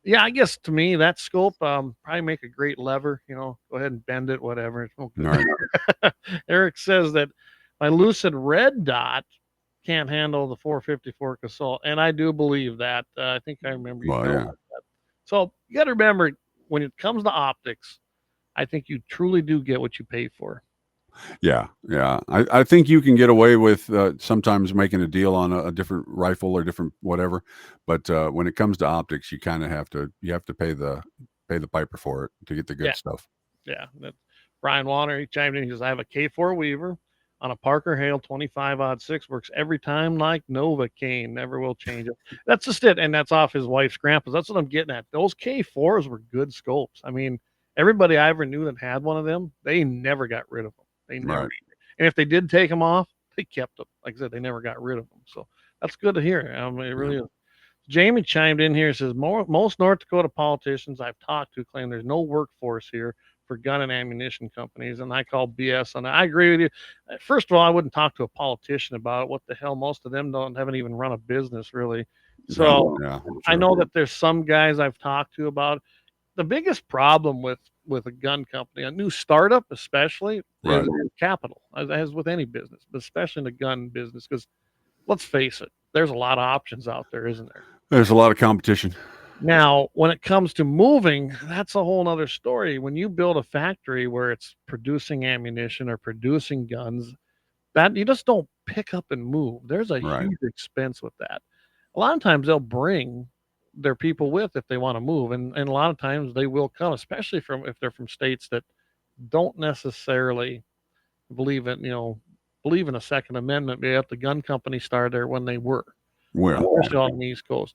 yeah, I guess to me that scope probably make a great lever. Go ahead and bend it, whatever. It's okay. Eric says that my Lucid Red Dot can't handle the 454 Casal, and I do believe that. I think I remember you telling me that. So you got to remember, when it comes to optics, I think you truly do get what you pay for. Yeah. I think you can get away with sometimes making a deal on a different rifle or different whatever, but when it comes to optics, you kind of have to pay the piper for it to get the good stuff. Yeah. Brian Warner, he chimed in. He says, I have a K4 Weaver on a Parker Hale 25-06, works every time like Novocaine, never will change it. That's just it, and that's off his wife's grandpa's. That's what I'm getting at. Those K4s were good scopes. I mean, everybody I ever knew that had one of them, they never got rid of them. They never, and if they did take them off, they kept them. Like I said, they never got rid of them. So that's good to hear. I mean, it really is. Jamie chimed in here and says, most North Dakota politicians I've talked to claim there's no workforce here for gun and ammunition companies, and I call BS on that. I agree with you. First of all, I wouldn't talk to a politician about it. What the hell? Most of them haven't even run a business really. So Yeah, I true. know that there's some guys I've talked to about the biggest problem with a gun company, a new startup especially, Right. is capital, as with any business, but especially in the gun business. Because let's face it, there's a lot of options out there, isn't there? There's a lot of competition. Now, when it comes to moving, that's a whole nother story. When you build a factory where it's producing ammunition or producing guns, that you just don't pick up and move. There's a Right. huge expense with that. A lot of times they'll bring their people with if they want to move, and a lot of times they will come, especially if they're from states that don't necessarily believe in believe in a Second Amendment. Yet the gun company started there when they were, Where? especially on the East Coast.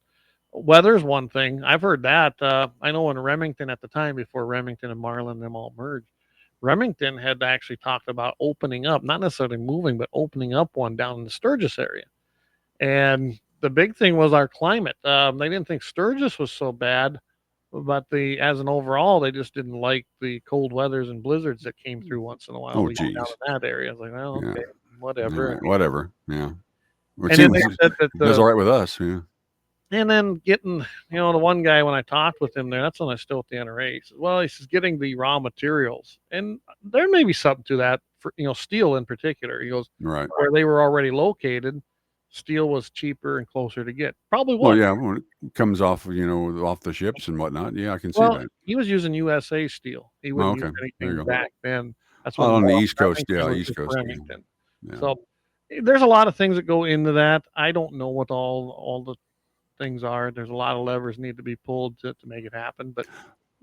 Weather's one thing. I've heard that. I know in Remington at the time, before Remington and Marlin them all merged, Remington had actually talked about opening up, not necessarily moving, but opening up one down in the Sturgis area. And the big thing was our climate. They didn't think Sturgis was so bad, but as an overall, they just didn't like the cold weathers and blizzards that came through once in a while. Oh, down geez. in that area. I was like, well, Yeah. okay, whatever. Yeah, whatever. Yeah. It And then seems they said that it goes all right with us. Yeah. and then getting, the one guy, when I talked with him there, that's when I was still at the NRA. He says, well, he says, getting the raw materials. And there may be something to that for, steel in particular. He goes, Right. where they were already located, steel was cheaper and closer to get. Probably Well, was. yeah, when it comes off, off the ships and whatnot. Yeah, I can see Well, that. he was using USA steel. He Oh, wouldn't okay. use There you anything go. back then. That's Oh, when on the East Coast. Remington Yeah, was East just Coast. Remington. Yeah. So there's a lot of things that go into that. I don't know what all the things are. There's a lot of levers need to be pulled to make it happen. But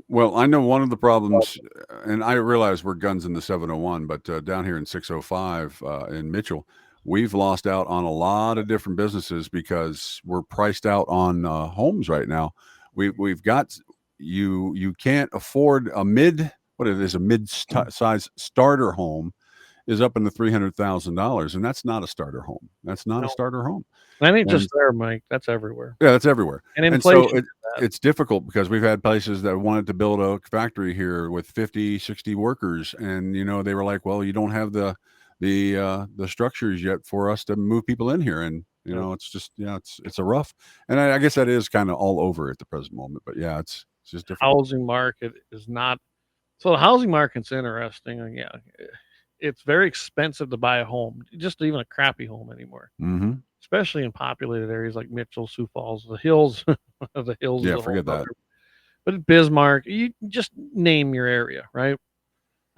Well, I know one of the problems, and I realize we're guns in the 701, but down here in 605 in Mitchell, we've lost out on a lot of different businesses because we're priced out on homes right now. We've got you can't afford a mid-size starter home is up in the $300,000, and that's not a starter home. That's not a no, starter home. that ain't And just there, Mike. That's everywhere. yeah, that's everywhere. And And so inflation. it's difficult because we've had places that wanted to build a factory here with 50, 60 workers. And, they were like, well, you don't have the structures yet for us to move people in here. And, it's just, it's a rough, and I guess that is kind of all over at the present moment, but yeah, it's just difficult. Housing market is not. So the housing market's interesting. And yeah, it's very expensive to buy a home, just even a crappy home anymore. Mm-hmm. Especially in populated areas like Mitchell, Sioux Falls, the hills, the hills. Yeah, is a forget whole that. other- But Bismarck, you just name your area, right?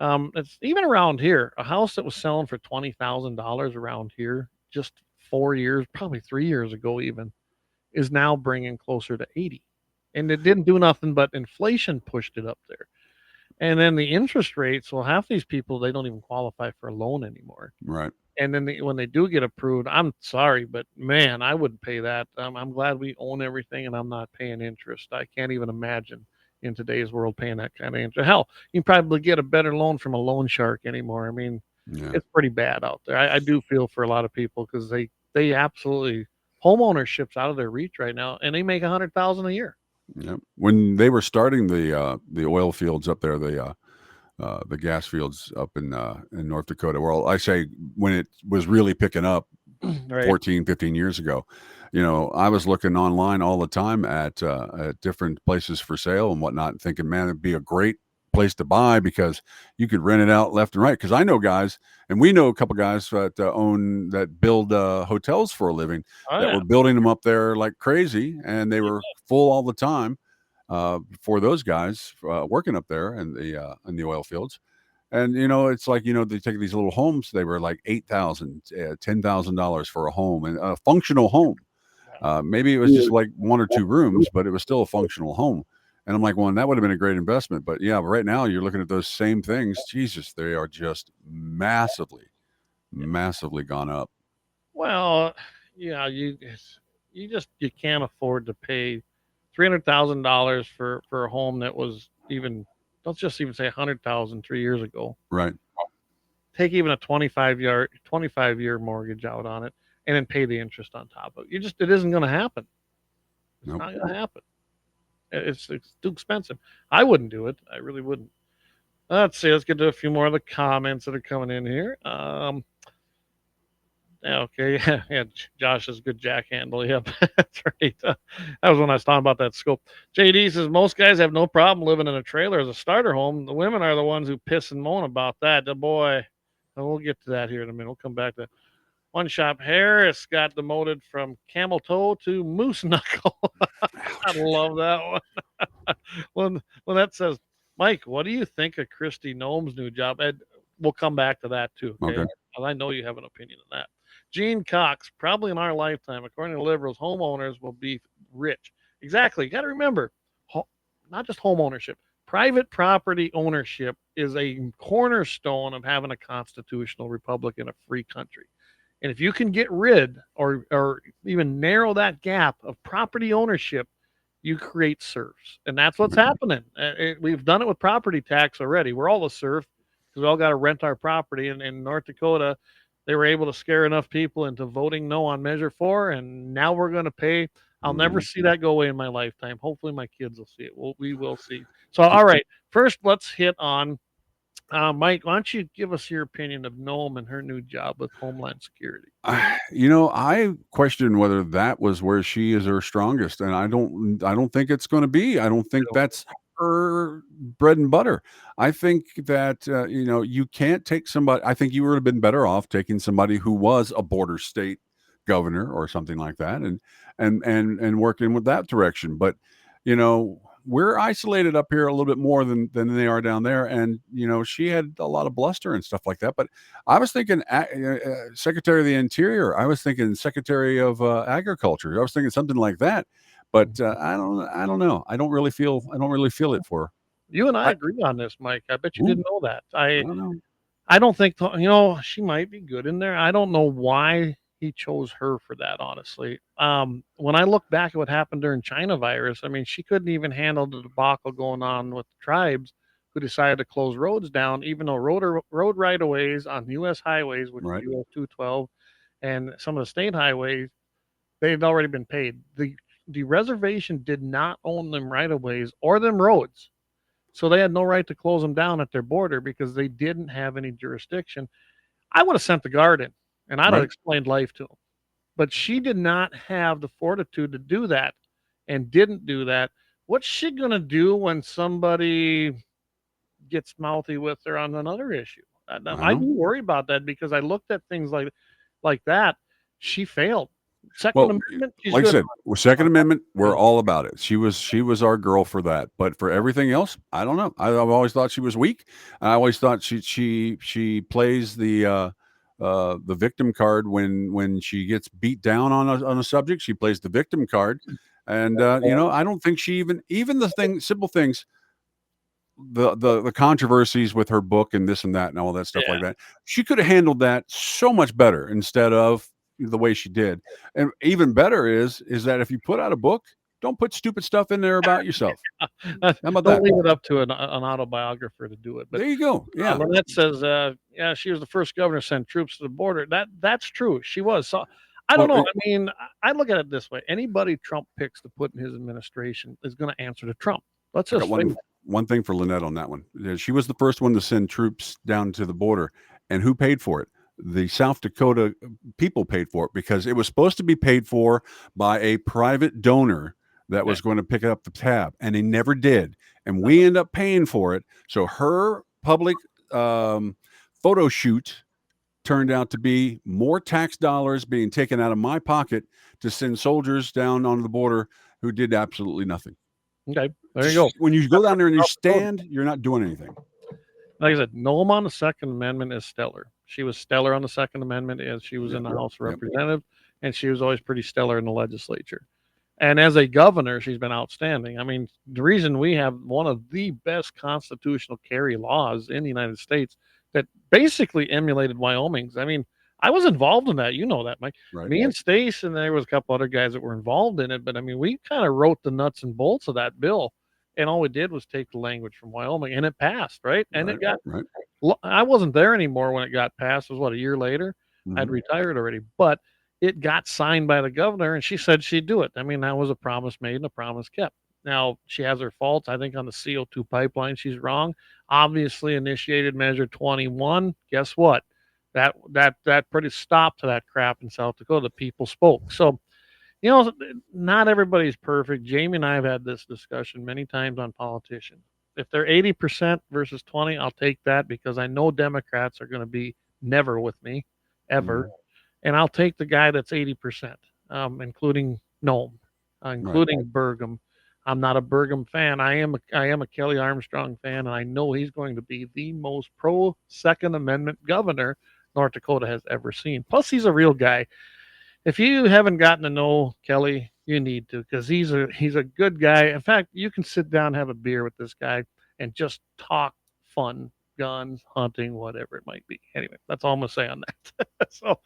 It's even around here. A house that was selling for $20,000 around here just 4 years, probably 3 years ago, even, is now bringing closer to 80, and it didn't do nothing but inflation pushed it up there. And then the interest rates. Well, half these people, they don't even qualify for a loan anymore. Right. And then when they do get approved, I'm sorry, but man, I wouldn't pay that. I'm glad we own everything and I'm not paying interest. I can't even imagine in today's world paying that kind of interest. Hell, you can probably get a better loan from a loan shark anymore. I mean, Yeah. it's pretty bad out there. I do feel for a lot of people because they absolutely, home ownership's out of their reach right now, and they make $100,000 a year. Yeah. When they were starting the oil fields up there, the gas fields up in North Dakota. Well, I say when it was really picking up Right. 14, 15 years ago, I was looking online all the time at different places for sale and whatnot, thinking, man, it'd be a great place to buy because you could rent it out left and right. Because I know guys, and we know a couple guys that build hotels for a living Oh, that yeah. were building them up there like crazy, and they were full all the time. For those guys working up there in the oil fields. And, it's like, they take these little homes. They were like $8,000, $10,000 for a home, and a functional home. Maybe it was just like one or two rooms, but it was still a functional home. And I'm like, well, that would have been a great investment. But yeah, right now you're looking at those same things. Jesus, they are just massively gone up. Well, yeah, you can't afford to pay $300,000 for a home that was even, let's just even say 100,000 3 years ago. Right. Take even a 25-year mortgage out on it, and then pay the interest on top of it. It isn't going to happen. It's Nope. not going to happen. It's too expensive. I wouldn't do it. I really wouldn't. Let's see. Let's get to a few more of the comments that are coming in here. Okay, yeah, Josh is a good jack handle. Yep, that's right. That was when I was talking about that scope. JD says most guys have no problem living in a trailer as a starter home. The women are the ones who piss and moan about that. The boy, and we'll get to that here in a minute. We'll come back to One Shop Harris got demoted from camel toe to moose knuckle. I love that one. when that says, Mike, what do you think of Christy Nome's new job? Ed, we'll come back to that too. Okay. I know you have an opinion on that. Gene Cox, probably in our lifetime, according to liberals, homeowners will be rich. Exactly. You got to remember, not just home ownership, private property ownership is a cornerstone of having a constitutional republic in a free country. And if you can get rid or even narrow that gap of property ownership, you create serfs. And that's what's happening. We've done it with property tax already. We're all a serf because we all got to rent our property. And in North Dakota, they were able to scare enough people into voting no on Measure 4. And now we're going to pay. I'll never see that go away in my lifetime. Hopefully my kids will see it. We will see. So, all right. First, let's hit on Mike, why don't you give us your opinion of Noam and her new job with Homeland Security? I question whether that was where she is her strongest, and I don't think it's going to be. I don't think that's her bread and butter. I think that you can't take somebody. I think you would have been better off taking somebody who was a border state governor or something like that, and working with that direction. But we're isolated up here a little bit more than they are down there. And, she had a lot of bluster and stuff like that. But I was thinking Secretary of the Interior. I was thinking Secretary of Agriculture. I was thinking something like that. But I don't know. I don't really feel it for her. You and I agree on this, Mike. I bet you didn't know that. I don't know. I don't think, she might be good in there. I don't know why he chose her for that, honestly. When I look back at what happened during China virus, I mean, she couldn't even handle the debacle going on with the tribes who decided to close roads down, even though road right-of-ways on U.S. highways, which is US 212, and some of the state highways, they had already been paid. The reservation did not own them right-of-ways or them roads. So they had no right to close them down at their border because they didn't have any jurisdiction. I would have sent the guard in. And I'd have explained life to him. But she did not have the fortitude to do that and didn't do that. What's she going to do when somebody gets mouthy with her on another issue? I do worry about that because I looked at things like that. She failed. Second Amendment, like I said, Second Amendment, we're all about it. She was our girl for that. But for everything else, I don't know. I've always thought she was weak. I always thought she plays the victim card when she gets beat down on a subject. She plays the victim card, and I don't think she even the simple things, the controversies with her book and this and that and all that stuff like that. She could have handled that so much better instead of the way she did. And even better is that if you put out a book, don't put stupid stuff in there about yourself. How about that? Don't leave it up to an autobiographer to do it. But there you go. Yeah. Lynette says, she was the first governor to send troops to the border. That's true. She was. So I don't know. I mean, I look at it this way. Anybody Trump picks to put in his administration is going to answer to Trump. Let's just one thing for Lynette on that one. She was the first one to send troops down to the border. And who paid for it? The South Dakota people paid for it because it was supposed to be paid for by a private donor that was going to pick up the tab, and they never did. And we end up paying for it. So her public photo shoot turned out to be more tax dollars being taken out of my pocket to send soldiers down on the border who did absolutely nothing. Okay, there you go. When you go down there and you stand, you're not doing anything. Like I said, Noam on the Second Amendment is stellar. She was stellar on the Second Amendment as she was in the House of Representatives, and she was always pretty stellar in the legislature. And as a governor, she's been outstanding. I mean, the reason we have one of the best constitutional carry laws in the United States that basically emulated Wyoming's. I mean, I was involved in that. You know that, Mike. Me and Stace, and there was a couple other guys that were involved in it. But I mean, we kind of wrote the nuts and bolts of that bill. And all we did was take the language from Wyoming, and it passed, right? And it got. I wasn't there anymore when it got passed. It was a year later. I'd retired already, but it got signed by the governor, and she said she'd do it. I mean, that was a promise made and a promise kept. Now, she has her faults. I think on the CO2 pipeline, she's wrong. Obviously, initiated Measure 21. Guess what? That put a stop to that crap in South Dakota. The people spoke. So, not everybody's perfect. Jamie and I have had this discussion many times on politicians. If they're 80% versus 20, I'll take that because I know Democrats are going to be never with me, ever. And I'll take the guy that's 80%, including Nome, including Burgum. I'm not a Burgum fan. I am a Kelly Armstrong fan, and I know he's going to be the most pro Second Amendment governor North Dakota has ever seen. Plus, he's a real guy. If you haven't gotten to know Kelly, you need to because he's a good guy. In fact, you can sit down and have a beer with this guy and just talk fun, guns, hunting, whatever it might be. Anyway, that's all I'm gonna say on that. So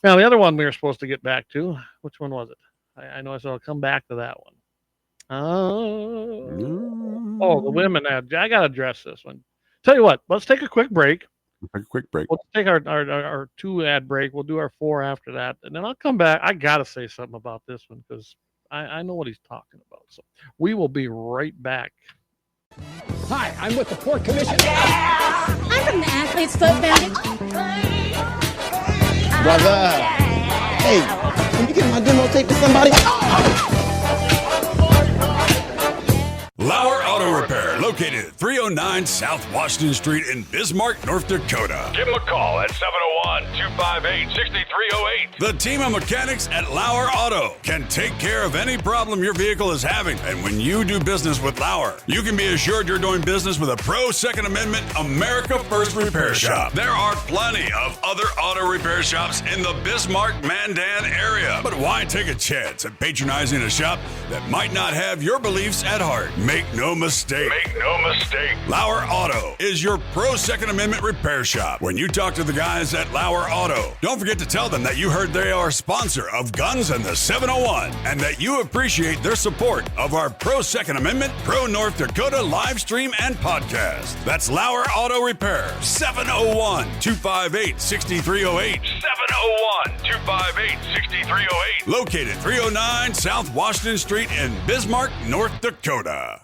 now the other one we were supposed to get back to, which one was it? I know, so I'll come back to that one. The women. I got to address this one. Tell you what, let's take a quick break. A quick break. We'll take our 2 ad break. We'll do our 4 after that. And then I'll come back. I got to say something about this one because I know what he's talking about. So we will be right back. Hi, I'm with the Port Commission. I'm from the Athlete's Foot Foundation. Brother. Hey, can you get my demo tape to somebody? Lauer Auto Repair, located at 309 South Washington Street in Bismarck, North Dakota. Give them a call at 701-258-6308. The team of mechanics at Lauer Auto can take care of any problem your vehicle is having. And when you do business with Lauer, you can be assured you're doing business with a pro Second Amendment America First repair shop. There are plenty of other auto repair shops in the Bismarck-Mandan area. But why take a chance at patronizing a shop that might not have your beliefs at heart? Make no mistake. Lauer Auto is your pro Second Amendment repair shop. When you talk to the guys at Lauer Auto, don't forget to tell them that you heard they are a sponsor of Guns and the 701 and that you appreciate their support of our pro Second Amendment, pro North Dakota live stream and podcast. That's Lauer Auto Repair, 701-258-6308. 701-258-6308. Located 309 South Washington Street in Bismarck, North Dakota.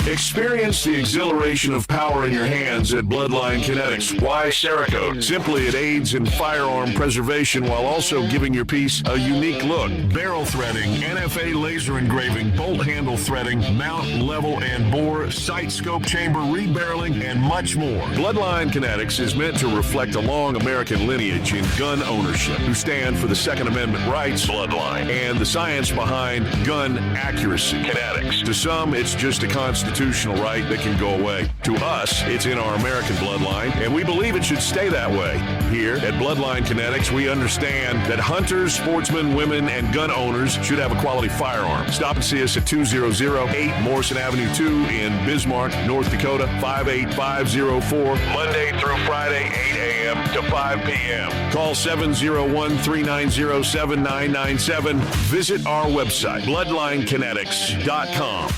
Experience the exhilaration of power in your hands at Bloodline Kinetics. Why Cerakote? Simply, it aids in firearm preservation while also giving your piece a unique look. Barrel threading, NFA laser engraving, bolt handle threading, mount, level, and bore, sight scope chamber rebarreling, and much more. Bloodline Kinetics is meant to reflect a long American lineage in gun ownership, who stand for the Second Amendment rights, Bloodline, and the science behind gun accuracy, Kinetics. To some, it's just a constitutional right that can go away. To us, it's in our American bloodline, and we believe it should stay that way. Here at Bloodline Kinetics, we understand that hunters, sportsmen, women, and gun owners should have a quality firearm. Stop and see us at 2008 Morrison Avenue 2 in Bismarck, North Dakota, 58504, Monday through Friday, 8 a.m. to 5 p.m. Call 701-390-7997. Visit our website, bloodlinekinetics.com.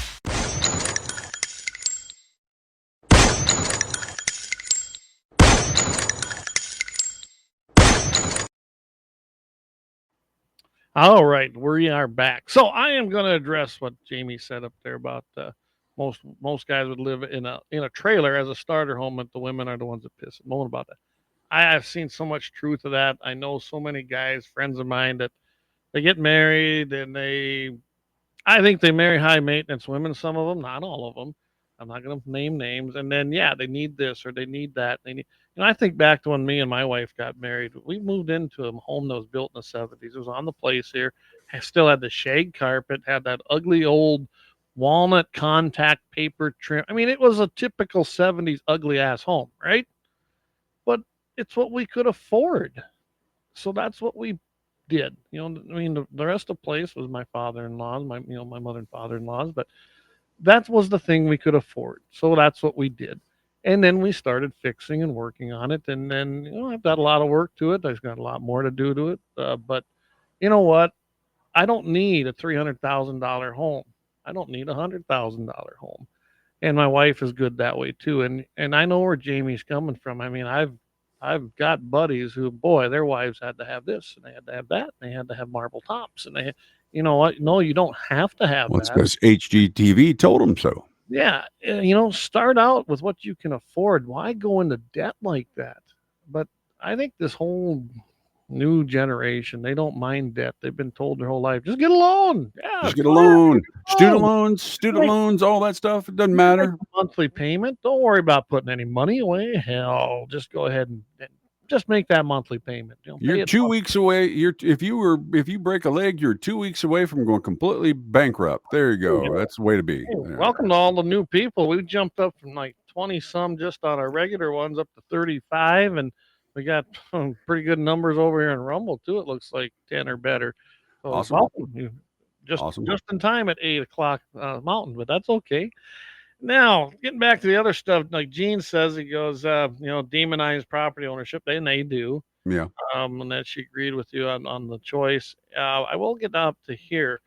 All right, we are back. So I am going to address what Jamie said up there about most guys would live in a trailer as a starter home, but the women are the ones that piss and moan about it. I have seen so much truth to that. I know so many guys, friends of mine, that they get married and I think they marry high maintenance women. Some of them, not all of them. I'm not going to name names. And then, they need this or they need that. I think back to when me and my wife got married. We moved into a home that was built in the 70s. It was on the place here. I still had the shag carpet, had that ugly old walnut contact paper trim. I mean, it was a typical 70s ugly ass home, right? But it's what we could afford. So that's what we did. The rest of the place was my father-in-law's, my mother and father-in-law's, but that was the thing we could afford. So that's what we did. And then we started fixing and working on it. And then, I've got a lot of work to it. I've got a lot more to do to it. But you know what? I don't need a $300,000 home. I don't need a $100,000 home. And my wife is good that way too. And I know where Jamie's coming from. I mean, I've got buddies who, boy, their wives had to have this and they had to have that. And they had to have marble tops and You know what? No, you don't have to have Well, it's that. because HGTV told them so. Yeah, start out with what you can afford. Why go into debt like that? But I think this whole new generation, they don't mind debt. They've been told their whole life, just get a loan. Yeah, Just get a go ahead, loan. get a loan. Student loans, all that stuff. It doesn't You can make matter. a monthly payment. Don't worry about putting any money away. Hell, just go ahead and just make that monthly payment. You're Pay it 2 monthly. weeks away. If you break a leg, you're 2 weeks away from going completely bankrupt. There you go. That's the way to be. Hey, There. welcome to all the new people. We jumped up from like 20 some just on our regular ones up to 35, and we got pretty good numbers over here in Rumble too. It looks like 10 or better. So Awesome. welcome. You just Awesome. just in time at 8 o'clock Mountain, but that's okay. Now, getting back to the other stuff, like Gene says, he goes, demonize property ownership. They do. Yeah. And that she agreed with you on the choice. I will get up to here.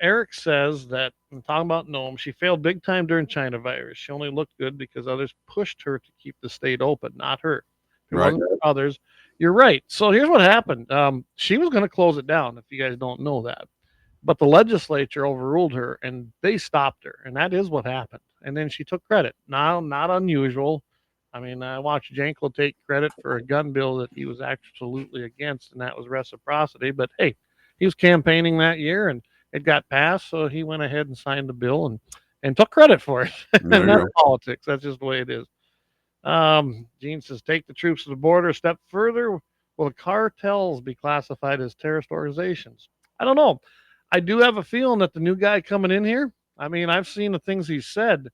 Eric says that, I'm talking about Nome, she failed big time during China virus. She only looked good because others pushed her to keep the state open, not her. If it Right. wasn't for others, you're right. So here's what happened. She was going to close it down, if you guys don't know that. But the legislature overruled her and they stopped her. And that is what happened. And then she took credit. Now, not unusual. I mean, I watched Janko take credit for a gun bill that he was absolutely against, and that was reciprocity. But hey, he was campaigning that year and it got passed. So he went ahead and signed the bill and took credit for it. There And you that's go. politics. That's just the way it is. Gene says, take the troops to the border a step further. Will the cartels be classified as terrorist organizations? I don't know. I do have a feeling that the new guy coming in here, I mean, I've seen the things he said,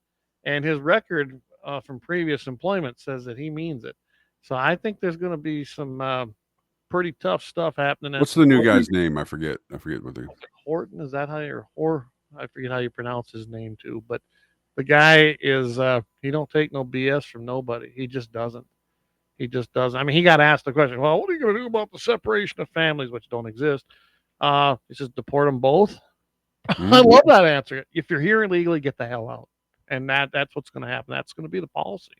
and his record from previous employment says that he means it. So I think there's going to be some pretty tough stuff happening. What's the new guy's name? I forget what the Horton, is that how you're I forget how you pronounce his name too, but the guy is he don't take no BS from nobody. He just doesn't. He just doesn't. I mean, he got asked the question, well, what are you going to do about the separation of families, which don't exist? He says, deport them both. I love that answer. If you're here illegally, get the hell out. And that's what's going to happen. That's going to be the policy.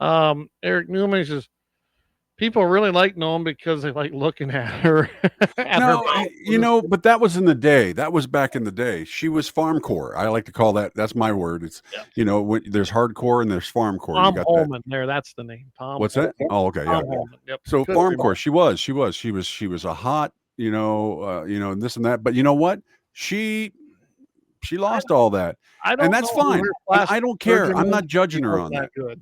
Eric Newman says, people really like Noam because they like looking at her. But that was in the day. That was back in the day. She was farmcore. I like to call that. That's my word. It's there's hardcore and there's farmcore. Tom Holman. There, that's the name. Tom. What's that? Oh, okay, yeah. Yep. So farmcore. She was a hot. And this and that. But you know what? She lost all that, and that's fine. And I don't care. I'm not judging her on that. Good.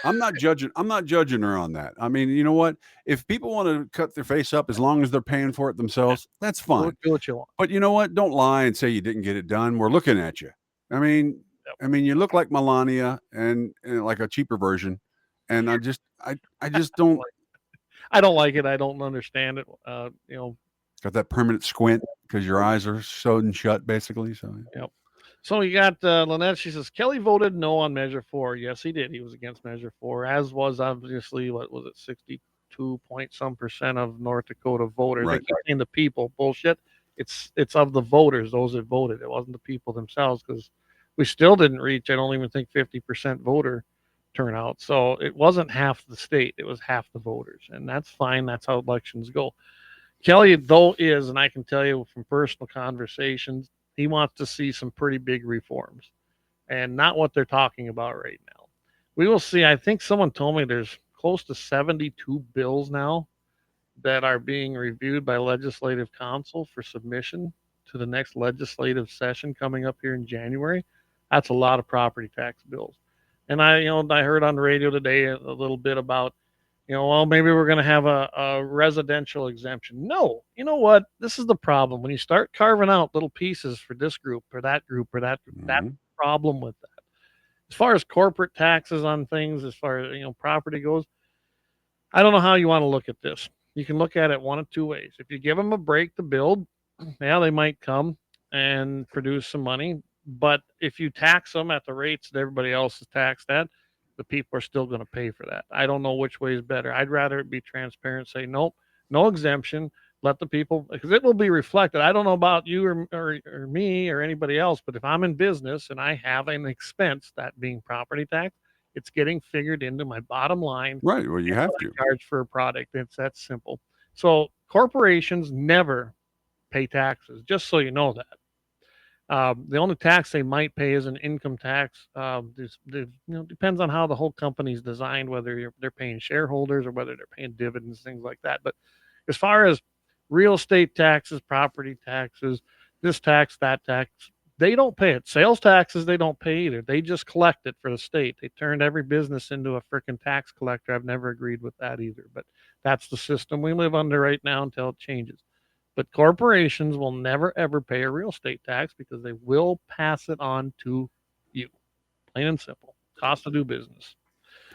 I'm not judging her on that. I mean, you know what? If people want to cut their face up, as long as they're paying for it themselves, that's fine. Do what you want. But you know what? Don't lie and say you didn't get it done. We're looking at you. I mean, you look like Melania and like a cheaper version. And I just don't. I don't like it. I don't understand it. Got that permanent squint because your eyes are sewed shut, basically. So. Yep. So you got Lynette. She says Kelly voted no on Measure 4. Yes, he did. He was against Measure 4, as was obviously, what was it, 62 point some percent of North Dakota voters. Right. They keep saying the people. Bullshit. It's of the voters, those that voted. It wasn't the people themselves, because we still didn't reach, I don't even think, 50% voter turnout. So it wasn't half the state. It was half the voters. And that's fine. That's how elections go. Kelly, though, is, and I can tell you from personal conversations, he wants to see some pretty big reforms, and not what they're talking about right now. We will see. I think someone told me there's close to 72 bills now that are being reviewed by Legislative Council for submission to the next legislative session coming up here in January. That's a lot of property tax bills. And I heard on the radio today a little bit about, well, maybe we're going to have a residential exemption. No, you know what? This is the problem. When you start carving out little pieces for this group or that group or that group, that's the problem with that. As far as corporate taxes on things, as far as, property goes, I don't know how you want to look at this. You can look at it one of two ways. If you give them a break to build, yeah, they might come and produce some money. But if you tax them at the rates that everybody else is taxed at, the people are still going to pay for that. I don't know which way is better. I'd rather it be transparent, say, nope, no exemption. Let the people, because it will be reflected. I don't know about you or me or anybody else, but if I'm in business and I have an expense, that being property tax, it's getting figured into my bottom line. Right. Well, you have to charge for a product. It's that simple. So corporations never pay taxes, just so you know that. The only tax they might pay is an income tax. Depends on how the whole company's designed, whether they're paying shareholders or whether they're paying dividends, things like that. But as far as real estate taxes, property taxes, this tax, that tax, they don't pay it. Sales taxes, they don't pay either. They just collect it for the state. They turned every business into a freaking tax collector. I've never agreed with that either. But that's the system we live under right now until it changes. But corporations will never ever pay a real estate tax because they will pass it on to you. Plain and simple. Cost to do business.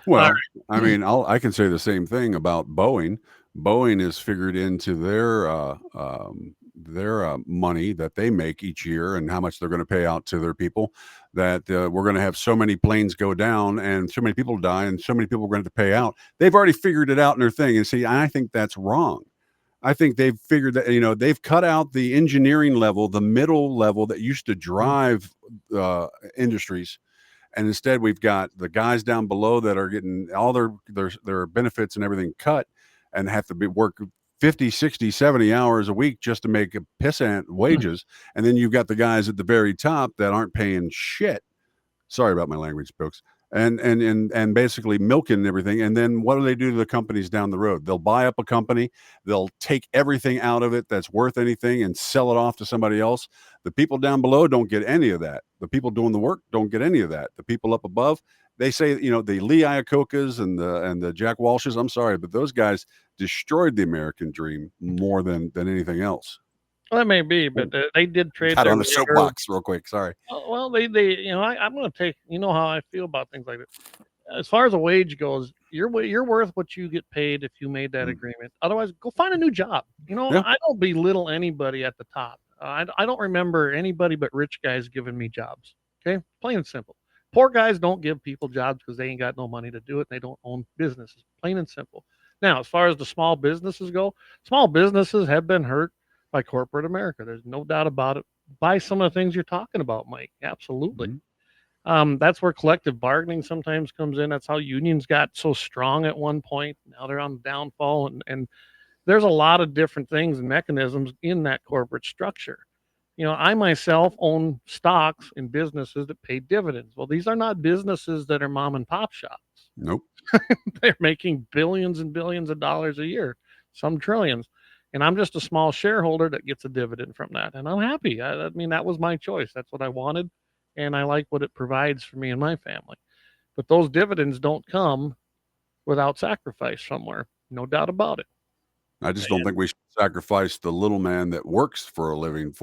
Well, I mean, I can say the same thing about Boeing. Boeing is figured into their money that they make each year and how much they're going to pay out to their people. That we're going to have so many planes go down and so many people die and so many people are going to pay out. They've already figured it out in their thing. And see, I think that's wrong. I think they've figured that, they've cut out the engineering level, the middle level that used to drive industries. And instead we've got the guys down below that are getting all their benefits and everything cut and have to work 50, 60, 70 hours a week just to make a pissant wages. And then you've got the guys at the very top that aren't paying shit. Sorry about my language, folks. And basically milking everything. And then what do they do to the companies down the road? They'll buy up a company, they'll take everything out of it that's worth anything and sell it off to somebody else. The people down below don't get any of that. The people doing the work don't get any of that. The people up above, they say, the Lee Iacocca's and the Jack Walsh's, I'm sorry, but those guys destroyed the American dream more than anything else. Well, that may be, but they did trade. Got on the soapbox real quick. Sorry. Well, I'm going to take. You know how I feel about things like that. As far as a wage goes, you're worth what you get paid if you made that agreement. Otherwise, go find a new job. Yeah. I don't belittle anybody at the top. I don't remember anybody but rich guys giving me jobs. Okay, plain and simple. Poor guys don't give people jobs because they ain't got no money to do it. And they don't own businesses. Plain and simple. Now, as far as the small businesses go, small businesses have been hurt by corporate America. There's no doubt about it. By some of the things you're talking about, Mike. Absolutely. Mm-hmm. That's where collective bargaining sometimes comes in. That's how unions got so strong at one point. Now they're on the downfall. And there's a lot of different things and mechanisms in that corporate structure. I myself own stocks in businesses that pay dividends. Well, these are not businesses that are mom and pop shops. Nope. They're making billions and billions of dollars a year, some trillions. And I'm just a small shareholder that gets a dividend from that. And I'm happy. I mean, that was my choice. That's what I wanted. And I like what it provides for me and my family. But those dividends don't come without sacrifice somewhere. No doubt about it. I just don't think we should sacrifice the little man that works for a living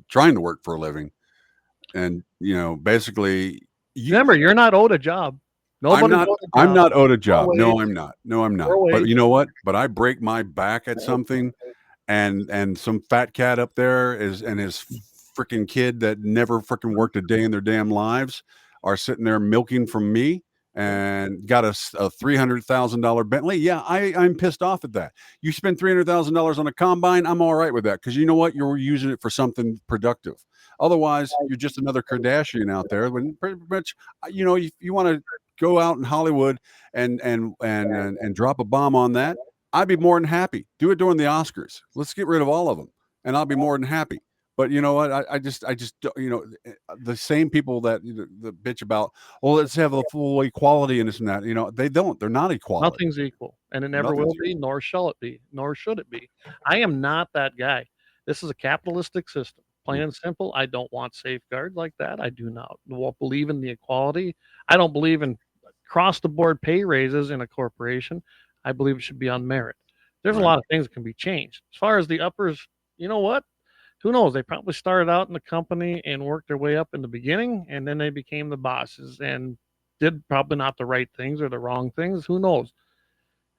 trying to work for a living. And, basically. Remember, you're not owed a job. I'm not owed a job. No, I'm not. But you know what? But I break my back at something. And some fat cat up there and his freaking kid that never freaking worked a day in their damn lives are sitting there milking from me and got a $300,000 Bentley. Yeah, I'm pissed off at that. You spend $300,000 on a combine, I'm all right with that because you know what? You're using it for something productive. Otherwise, you're just another Kardashian out there. When pretty much, if you want to go out in Hollywood and drop a bomb on that, I'd be more than happy. Do it during the Oscars. Let's get rid of all of them, and I'll be more than happy. But you know what? I just the same people that the bitch about, let's have a full equality and this and that. They don't. They're not equality. Nothing's equal, and it never will be, nor shall it be, nor should it be. I am not that guy. This is a capitalistic system. Plain and simple. I don't want safeguards like that. I do not believe in the equality. I don't believe in across the board pay raises in a corporation. I believe it should be on merit. There's a lot of things that can be changed. As far as the uppers, you know what? Who knows? They probably started out in the company and worked their way up in the beginning, and then they became the bosses and did probably not the right things or the wrong things. Who knows?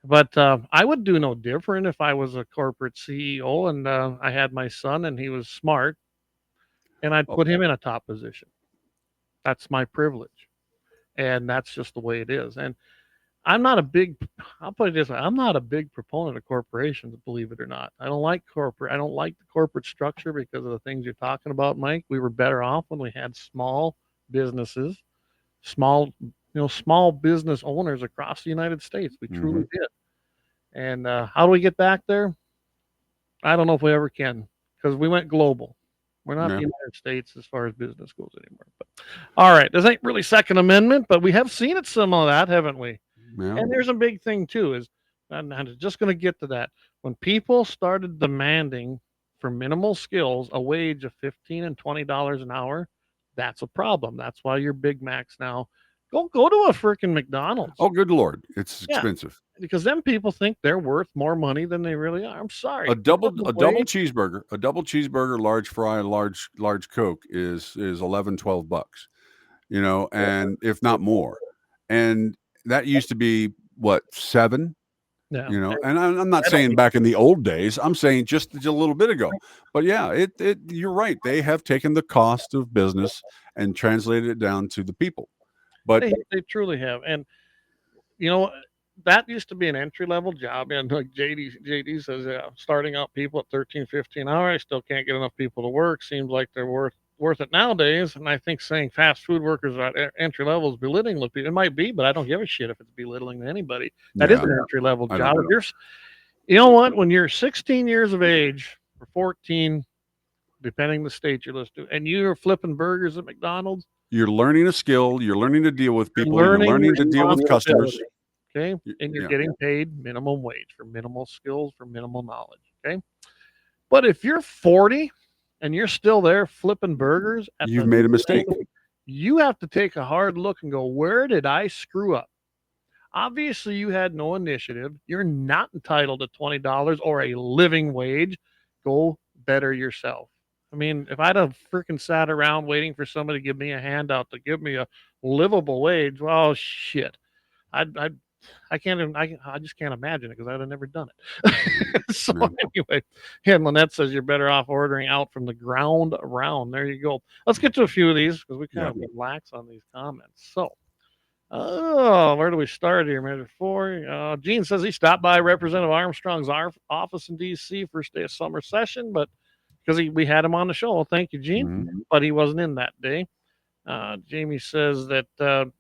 But I would do no different if I was a corporate CEO and I had my son and he was smart, and I'd put him in a top position. That's my privilege, and that's just the way it is. And I'll put it this way. I'm not a big proponent of corporations, believe it or not. I don't like the corporate structure because of the things you're talking about, Mike. We were better off when we had small businesses, small business owners across the United States. We truly did. And how do we get back there? I don't know if we ever can, because we went global. We're not Yeah. the United States as far as business goes anymore. But all right, this ain't really Second Amendment, but we have seen it some of that, haven't we? Yeah. And there's a big thing too, is and I'm just going to get to that. When people started demanding for minimal skills a wage of $15 and $20 an hour, that's a problem. That's why your Big Macs now go to a freaking McDonald's. Oh, good Lord. It's Yeah. expensive. Because then people think they're worth more money than they really are. I'm sorry. A double cheeseburger, large fry, large Coke is $11-12, and if not more. And that used to be what, 7? Yeah. And I'm not saying back in the old days. I'm saying just a little bit ago. But yeah, you're right. They have taken the cost of business and translated it down to the people. But they truly have. And that used to be an entry level job. And like JD says, starting out people at 13, 15 an hour, I still can't get enough people to work. Seems like they're worth it nowadays. And I think saying fast food workers are at entry level is belittling to people. It might be, but I don't give a shit if it's belittling to anybody. That is an entry level job. You know what? When you're 16 years of age or 14, depending the state you're listening to, and you're flipping burgers at McDonald's, you're learning a skill. You're learning to deal with people. You're learning to deal with customers. Okay. And you're getting paid minimum wage for minimal skills, for minimal knowledge. Okay. But if you're 40 and you're still there flipping burgers, you've made a mistake. You have to take a hard look and go, where did I screw up? Obviously, you had no initiative. You're not entitled to $20 or a living wage. Go better yourself. I mean, if I'd have freaking sat around waiting for somebody to give me a handout to give me a livable wage, well, shit. I just can't imagine it because I'd have never done it. So anyway, and Lynette says you're better off ordering out from the ground around. There you go. Let's get to a few of these because we kind of relax on these comments. So, where do we start here? Measure 4. Gene says he stopped by Representative Armstrong's office in D.C. first day of summer session, but because we had him on the show. Thank you, Gene. But he wasn't in that day. Jamie says that I'm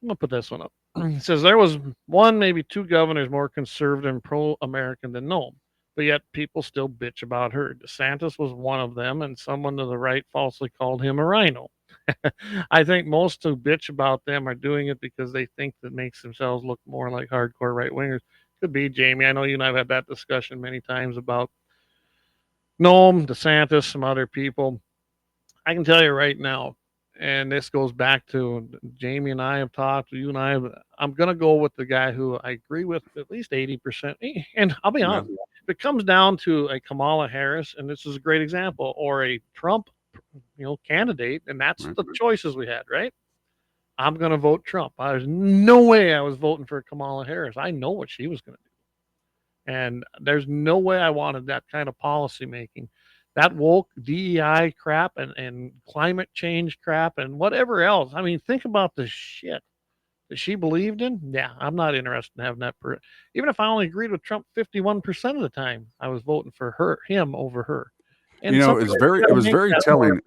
gonna put this one up. He says there was one, maybe 2 governors more conservative and pro-American than Noem, but yet people still bitch about her. DeSantis was one of them, and someone to the right falsely called him a rhino. I think most who bitch about them are doing it because they think that makes themselves look more like hardcore right-wingers. Could be, Jamie. I know you and I have had that discussion many times about Noem, DeSantis, some other people. I can tell you right now, and this goes back to Jamie and I have talked, you and I'm going to go with the guy who I agree with at least 80%. And I'll be honest, if it comes down to a Kamala Harris, and this is a great example, or a Trump, candidate, and that's the choices we had, right? I'm going to vote Trump. There's no way I was voting for Kamala Harris. I know what she was going to do. And there's no way I wanted that kind of policy making. That woke DEI crap and climate change crap and whatever else. I mean, think about the shit that she believed in. Yeah, I'm not interested in having that. Even if I only agreed with Trump 51% of the time, I was voting for him over her. And it was very telling.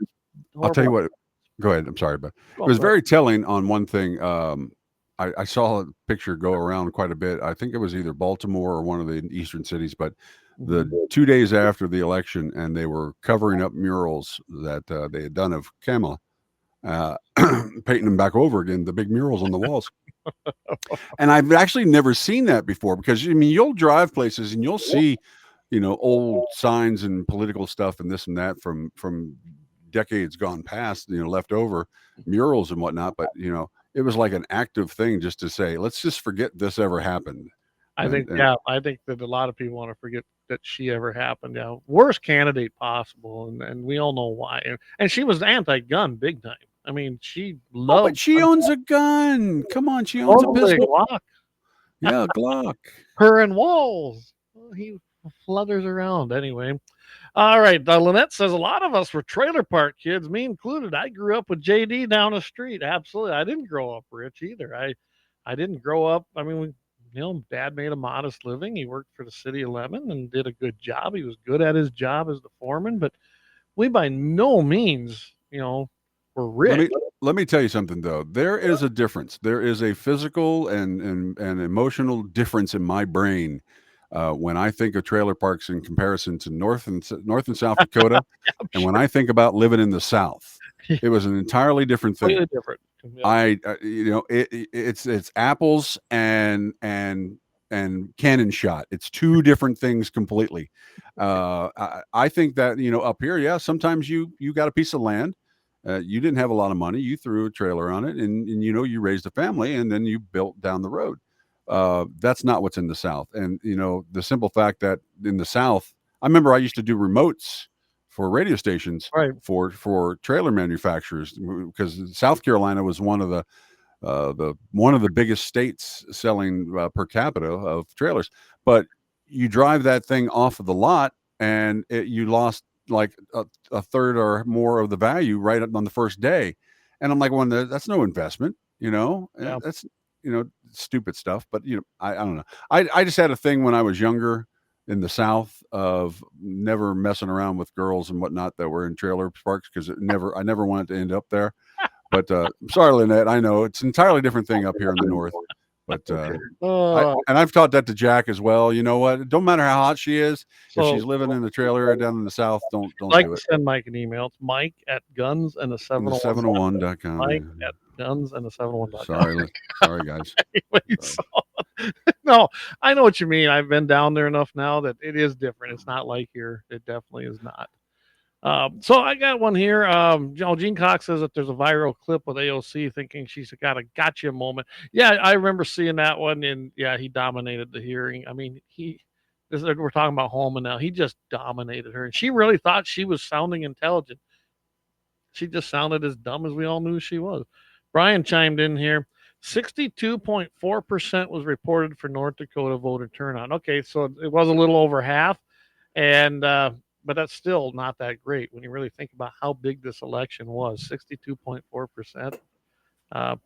I'll tell you what. Go ahead. I'm sorry, but it was very telling on one thing. I saw a picture go around quite a bit. I think it was either Baltimore or one of the eastern cities, but the 2 days after the election, and they were covering up murals that they had done of Kamala, painting them back over again, the big murals on the walls. And I've actually never seen that before, because you'll drive places and you'll see, old signs and political stuff and this and that from decades gone past, left over murals and whatnot. But, it was like an active thing just to say, let's just forget this ever happened. I think that a lot of people want to forget that she ever happened. Worst candidate possible. And we all know why. And she was anti-gun big time. I mean, she loved. But she owns a gun. Come on. She owns a pistol. Glock. Yeah, Glock. Her and Walls. He flutters around anyway. All right. Lynette says a lot of us were trailer park kids, me included. I grew up with JD down the street. Absolutely. I didn't grow up rich either. I didn't grow up. I mean, Dad made a modest living. He worked for the city of Lemon and did a good job. He was good at his job as the foreman, but we by no means, were rich. Let me tell you something, though. There is a difference. There is a physical and emotional difference in my brain When I think of trailer parks in comparison to North and South Dakota, and when I think about living in the South, it was an entirely different thing. Completely different. Yeah. It's apples and cannon shot. It's two different things completely. I think that up here, yeah, sometimes you got a piece of land. You didn't have a lot of money. You threw a trailer on it, and you raised a family, and then you built down the road. That's not what's in the South. And the simple fact that in the South, I remember I used to do remotes for radio stations, right, for trailer manufacturers, because South Carolina was one of the biggest states selling per capita of trailers. But you drive that thing off of the lot, and you lost like a third or more of the value right on the first day. And I'm like, well, that's no investment, Yeah. that's stupid stuff. But I don't know. I just had a thing when I was younger in the South of never messing around with girls and whatnot that were in trailer parks, because I never wanted to end up there. But sorry, Lynette, I know it's an entirely different thing up here in the North. But and I've taught that to Jack as well. You know what? It don't matter how hot she is. If she's living in the trailer down in the South, don't like do it. Send Mike an email. It's Mike at gunsandthe701.com. Mike at gunsandthe701.com. Sorry, guys. Anyway, no, I know what you mean. I've been down there enough now that it is different. It's not like here. It definitely is not. So I got one here. Gene Cox says that there's a viral clip with AOC thinking she's got a gotcha moment. Yeah, I remember seeing that one, and yeah, he dominated the hearing. I mean, we're talking about Holman now. He just dominated her, and she really thought she was sounding intelligent. She just sounded as dumb as we all knew she was. Brian chimed in here. 62.4% was reported for North Dakota voter turnout. Okay, so it was a little over half, and but that's still not that great when you really think about how big this election was. 62.4%.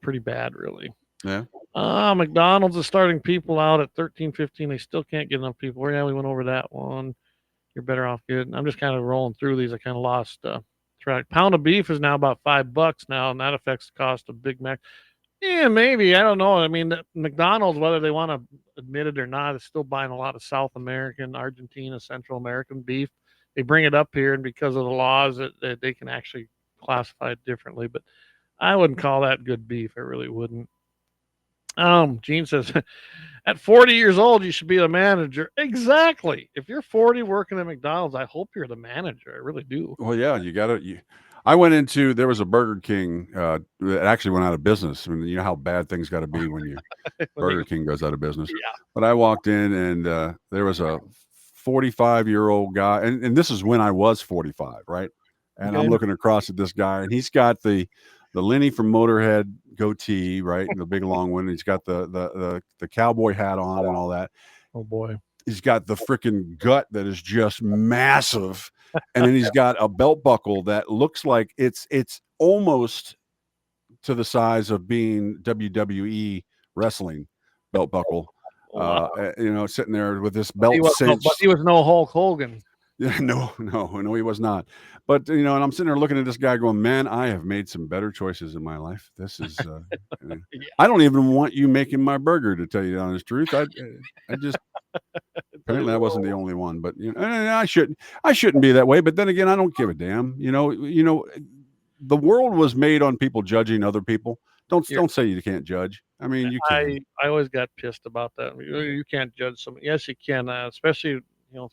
Pretty bad, really. Yeah. McDonald's is starting people out at 13.15. They still can't get enough people. Yeah, we went over that one. You're better off good. I'm just kind of rolling through these. I kind of lost track. Pound of beef is now about $5 now, and that affects the cost of Big Mac. Yeah, maybe. I don't know. I mean, McDonald's, whether they want to admit it or not, is still buying a lot of South American, Argentina, Central American beef. They bring it up here, and because of the laws, that they can actually classify it differently. But I wouldn't call that good beef. I really wouldn't. Gene says, at 40 years old, you should be the manager. Exactly. If you're 40 working at McDonald's, I hope you're the manager. I really do. Well, yeah, you got to. There was a Burger King that actually went out of business. I mean, you know how bad things got to be when you Burger King goes out of business. Yeah. But I walked in, and there was a 45-year-old guy, and this is when I was 45, right? And I'm looking across at this guy, and he's got the Lenny from Motorhead goatee, right? The big long one. He's got the cowboy hat on and all that. Oh boy. He's got the freaking gut that is just massive. And then he's got a belt buckle that looks like it's almost to the size of being WWE wrestling belt buckle. Wow. Sitting there with this belt. But he was no Hulk Hogan. Yeah, no, he was not. But and I'm sitting there looking at this guy going, man, I have made some better choices in my life. This is yeah. I don't even want you making my burger, to tell you the honest truth. I just apparently I wasn't the only one, but I shouldn't be that way. But then again, I don't give a damn. The world was made on people judging other people. Don't say you can't judge. I mean, you can. I always got pissed about that. You can't judge somebody. Yes, you can. Especially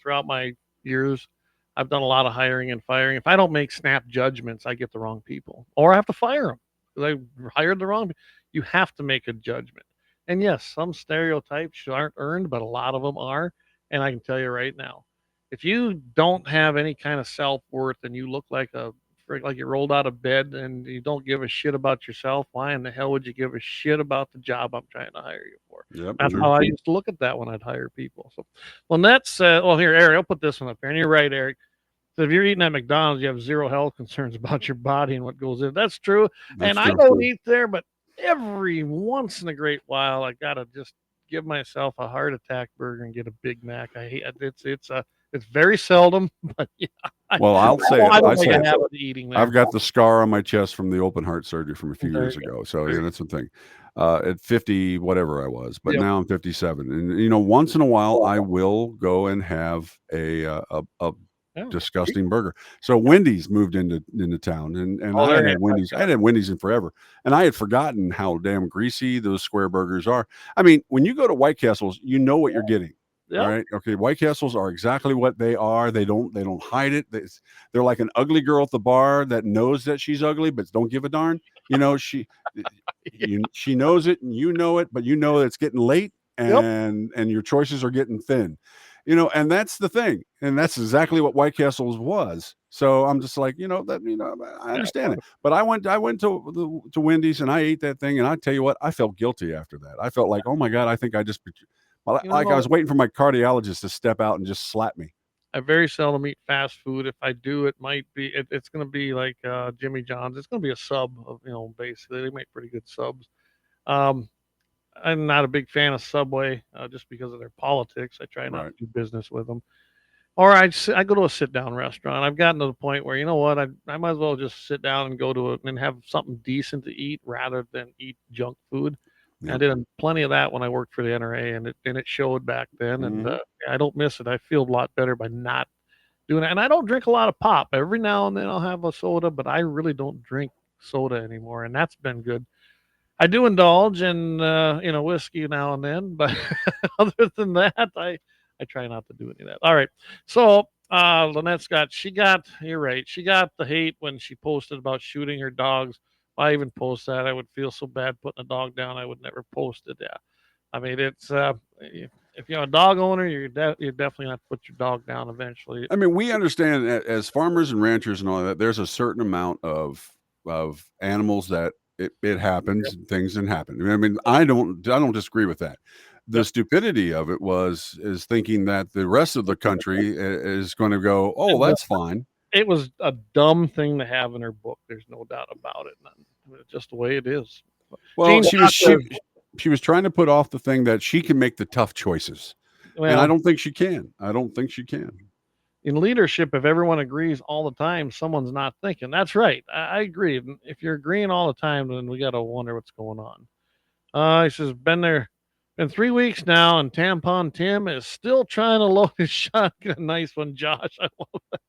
throughout my years, I've done a lot of hiring and firing. If I don't make snap judgments, I get the wrong people, or I have to fire them because I hired the wrong people. You have to make a judgment. And yes, some stereotypes aren't earned, but a lot of them are. And I can tell you right now, if you don't have any kind of self-worth and you look like you rolled out of bed and you don't give a shit about yourself, why in the hell would you give a shit about the job I'm trying to hire you for? Yep, that's how I used to look at that when I'd hire people. So, Nets, here, Eric, I'll put this one up here. And you're right, Eric. So if you're eating at McDonald's, you have zero health concerns about your body and what goes in. That's true. I don't eat there, but every once in a great while, I gotta just give myself a heart attack burger and get a Big Mac. I hate it's very seldom, but yeah. Well, I'll say it. I've got the scar on my chest from the open heart surgery from a few years ago. So that's the thing. at 50, whatever I was, but Yep. now I'm 57. And once in a while I will go and have a disgusting burger. So Wendy's moved into town, and I hadn't had Wendy's. I hadn't had Wendy's in forever, and I had forgotten how damn greasy those square burgers are. I mean, when you go to White Castle's, you know what you're getting. All right. Okay. White Castles are exactly what they are. They don't hide it. They're like an ugly girl at the bar that knows that she's ugly, but don't give a darn. She knows it and you know it, but you know it's getting late and your choices are getting thin. And that's the thing. And that's exactly what White Castle's was. So I'm just like, I understand it. But I went to Wendy's and I ate that thing, and I tell you what, I felt guilty after that. I felt like, oh my God, I think I just I was waiting for my cardiologist to step out and just slap me. I very seldom eat fast food. If I do, it might be it's going to be like Jimmy John's. It's going to be a sub of basically they make pretty good subs. I'm not a big fan of Subway just because of their politics. I try not to do business with them. Or I go to a sit down restaurant. I've gotten to the point where I might as well just sit down and go to it and have something decent to eat rather than eat junk food. Yep. I did plenty of that when I worked for the NRA, and it showed back then. And I don't miss it. I feel a lot better by not doing it. And I don't drink a lot of pop. Every now and then I'll have a soda, but I really don't drink soda anymore, and that's been good. I do indulge in whiskey now and then, but other than that, I try not to do any of that. All right. So Lynette Scott, you're right. She got the hate when she posted about shooting her dogs. If I even post that, I would feel so bad putting a dog down. I would never post it. Yeah. I mean, it's if you're a dog owner, you're definitely not to put your dog down eventually. I mean, we understand as farmers and ranchers and all that, there's a certain amount of animals that it happens, and things that happen. I mean, I don't disagree with that. The stupidity of it is thinking that the rest of the country is going to go, oh, that's fine. It was a dumb thing to have in her book. There's no doubt about it. It's just the way it is. Well, she was trying to put off the thing that she can make the tough choices. Well, and I don't think she can. In leadership, if everyone agrees all the time, someone's not thinking. That's right. I agree. If you're agreeing all the time, then we got to wonder what's going on. He says, been 3 weeks now, and Tampon Tim is still trying to load his shotgun. Nice one, Josh. I love that.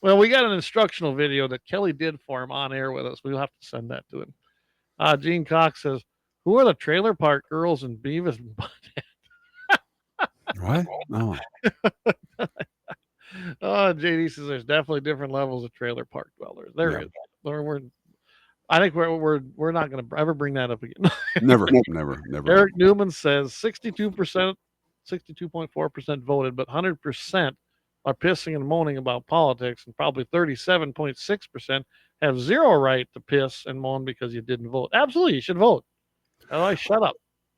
Well, we got an instructional video that Kelly did for him on air with us. We'll have to send that to him. Gene Cox says, who are the trailer park girls in Beavis and Butthead? What? No. JD says there's definitely different levels of trailer park dwellers. There is. I think we're not going to ever bring that up again. Never. Eric Newman says 62.4% voted, but 100% are pissing and moaning about politics, and probably 37.6% have zero right to piss and moan because you didn't vote. Absolutely, you should vote. Otherwise, shut up.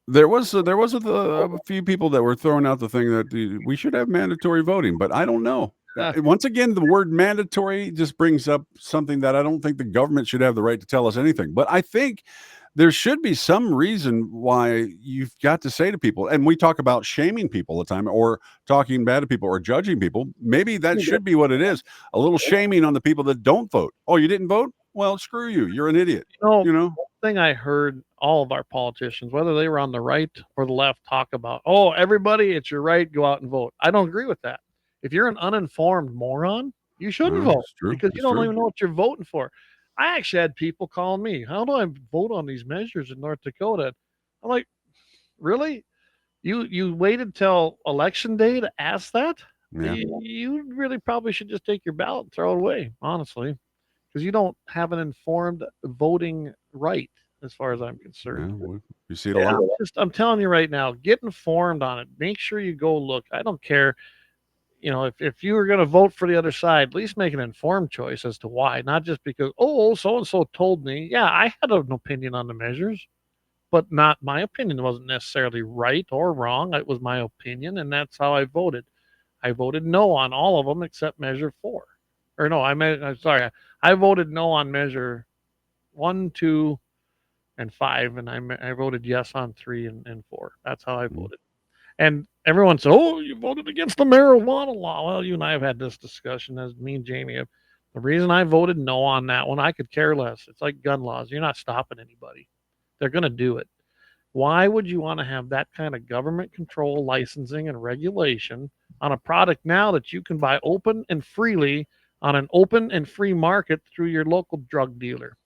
There was a few people that were throwing out the thing that we should have mandatory voting, but I don't know. Once again, the word mandatory just brings up something that I don't think the government should have the right to tell us anything. But I think there should be some reason why you've got to say to people, and we talk about shaming people all the time, or talking bad to people, or judging people. Maybe that should be what it is. A little shaming on the people that don't vote. Oh, you didn't vote? Well, screw you. You're an idiot. One thing I heard all of our politicians, whether they were on the right or the left, talk about, oh, everybody, it's your right, go out and vote. I don't agree with that. If you're an uninformed moron, you shouldn't vote because you don't even know what you're voting for. I actually had people calling me, how do I vote on these measures in North Dakota? I'm like, really? You waited till election day to ask that? Yeah. You really probably should just take your ballot and throw it away, honestly, because you don't have an informed voting right as far as I'm concerned. Yeah, you see it a lot. I'm telling you right now, get informed on it. Make sure you go look. I don't care. If you were going to vote for the other side, at least make an informed choice as to why, not just because, oh, so-and-so told me. Yeah, I had an opinion on the measures, but not my opinion wasn't necessarily right or wrong. It was my opinion, and that's how I voted. I voted no on all of them except measure 4. Or no, I'm sorry. I voted no on measure 1, 2, and 5, and I voted yes on 3 and 4. That's how I voted. And everyone said, oh, you voted against the marijuana law. Well, you and I have had this discussion, as me and Jamie have. The reason I voted no on that one, I could care less. It's like gun laws. You're not stopping anybody. They're going to do it. Why would you want to have that kind of government control, licensing, and regulation on a product now that you can buy open and freely on an open and free market through your local drug dealer?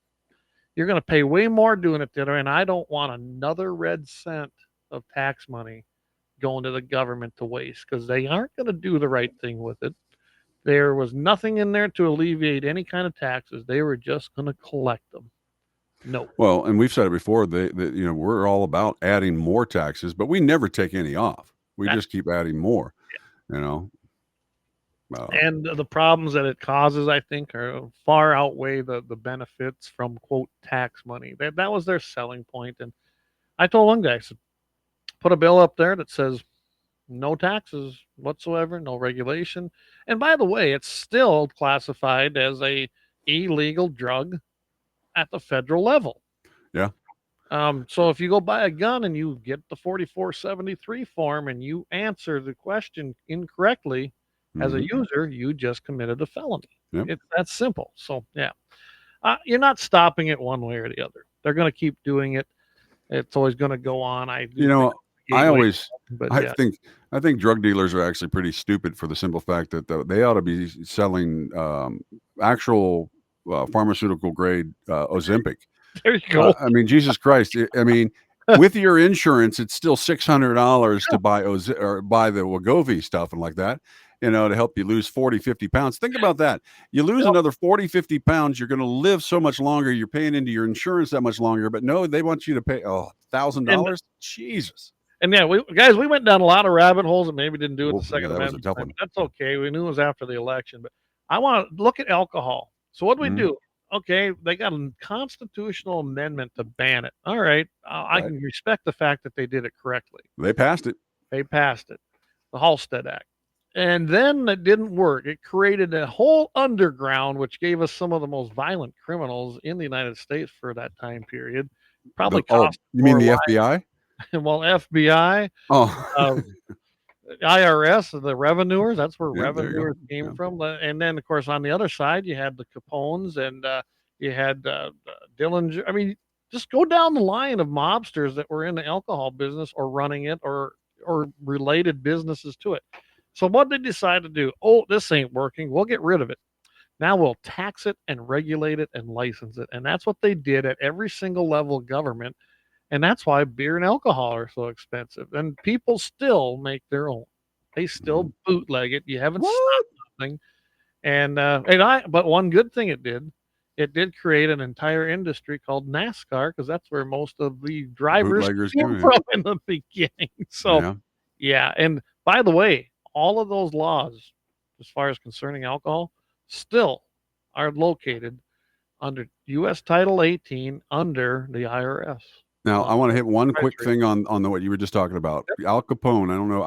You're going to pay way more doing it there, and I don't want another red cent of tax money going to the government to waste because they aren't going to do the right thing with it. There was nothing in there to alleviate any kind of taxes. They were just going to collect them. No. Well, and we've said it before. We're all about adding more taxes, but we never take any off. We just keep adding more. You know. And the problems that it causes, I think, are far outweigh the benefits from quote tax money. That was their selling point. And I told one guy, I said, put a bill up there that says no taxes whatsoever, no regulation. And by the way, it's still classified as a illegal drug at the federal level. Yeah. So if you go buy a gun and you get the 4473 form and you answer the question incorrectly as a user, you just committed a felony. Yep. It's that simple. So yeah, you're not stopping it one way or the other. They're going to keep doing it. It's always going to go on. I think drug dealers are actually pretty stupid for the simple fact that they ought to be selling actual pharmaceutical grade Ozempic. There you go. I mean, Jesus Christ. I mean, with your insurance, it's still $600 to buy the Wegovy stuff and like that, to help you lose 40, 50 pounds. Think about that. You lose another 40, 50 pounds. You're going to live so much longer. You're paying into your insurance that much longer. But no, they want you to pay $1,000. Jesus. And yeah, we went down a lot of rabbit holes and maybe didn't do it the second that was a tough time. one. That's okay. We knew it was after the election, but I want to look at alcohol. So what do we do? Okay, they got a constitutional amendment to ban it. All right, I can respect the fact that they did it correctly. They passed it. The Halstead Act. And then it didn't work. It created a whole underground, which gave us some of the most violent criminals in the United States for that time period. Probably cost. You mean the FBI? Well, FBI. IRS, the revenuers, that's where revenuers came from. And then, of course, on the other side, you had the Capones and you had Dillinger. I mean, just go down the line of mobsters that were in the alcohol business or running it or related businesses to it. So what did they decide to do? Oh, this ain't working. We'll get rid of it. Now we'll tax it and regulate it and license it. And that's what they did at every single level of government. And that's why beer and alcohol are so expensive. And people still make their own. They still bootleg it. You haven't stopped nothing. But one good thing it did create an entire industry called NASCAR because that's where most of the drivers came from in the beginning. So, yeah. And by the way, all of those laws, as far as concerning alcohol, still are located under U.S. Title 18 under the IRS. Now, I want to hit one quick thing on what you were just talking about. Al Capone, I don't know.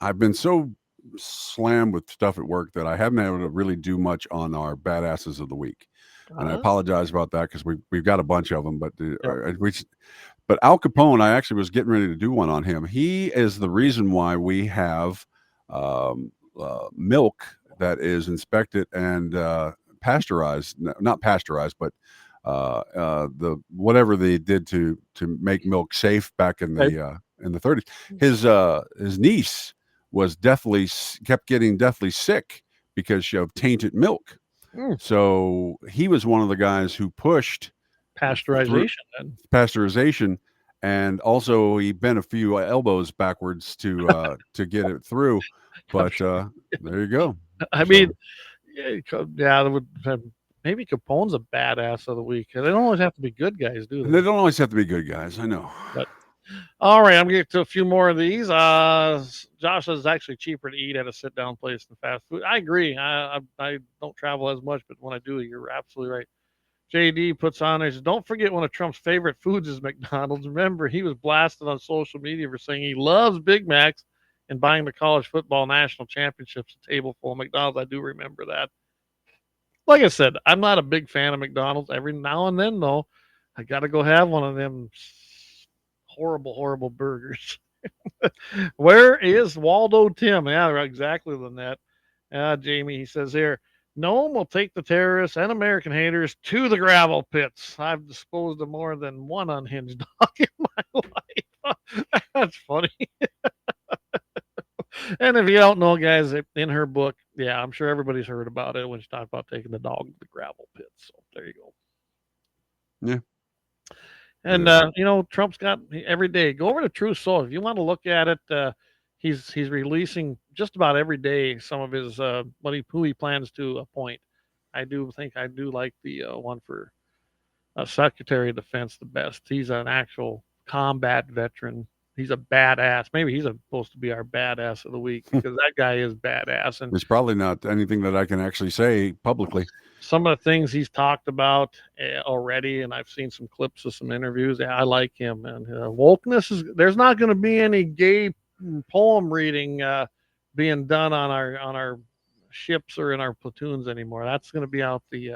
I've been so slammed with stuff at work that I haven't been able to really do much on our badasses of the week. And I apologize about that because we've got a bunch of them. But Al Capone, I actually was getting ready to do one on him. He is the reason why we have milk that is inspected and pasteurized, not pasteurized, but the whatever they did to make milk safe back in the 30s. His niece was kept getting deathly sick because of tainted milk. So he was one of the guys who pushed pasteurization, and also he bent a few elbows backwards to get it through. But there you go. I mean, that would have. Maybe Capone's a badass of the week. They don't always have to be good guys, do they? They don't always have to be good guys. I know. But all right, I'm going to get to a few more of these. Josh says it's actually cheaper to eat at a sit-down place than fast food. I agree. I don't travel as much, but when I do, you're absolutely right. JD puts on there, says, don't forget one of Trump's favorite foods is McDonald's. Remember, he was blasted on social media for saying he loves Big Macs and buying the college football national championships a table full of McDonald's. I do remember that. Like I said, I'm not a big fan of McDonald's. Every now and then, though, I got to go have one of them horrible, horrible burgers. Where is Waldo Tim? Yeah, exactly, Lynette. Jamie, he says here, Nome will take the terrorists and American haters to the gravel pits. I've disposed of more than one unhinged dog in my life. That's funny. And if you don't know, guys, in her book, yeah, I'm sure everybody's heard about it when she talked about taking the dog to the gravel pits. So there you go. Yeah. And Trump's got every day. Go over to True Soul if you want to look at it. He's releasing just about every day some of his who he plans to appoint. I do like the one for Secretary of Defense the best. He's an actual combat veteran. He's a badass. Maybe he's supposed to be our badass of the week because that guy is badass. And it's probably not anything that I can actually say publicly. Some of the things he's talked about already, and I've seen some clips of some interviews. Yeah, I like him. And wokeness there's not going to be any gay poem reading being done on our ships or in our platoons anymore. That's going to be out the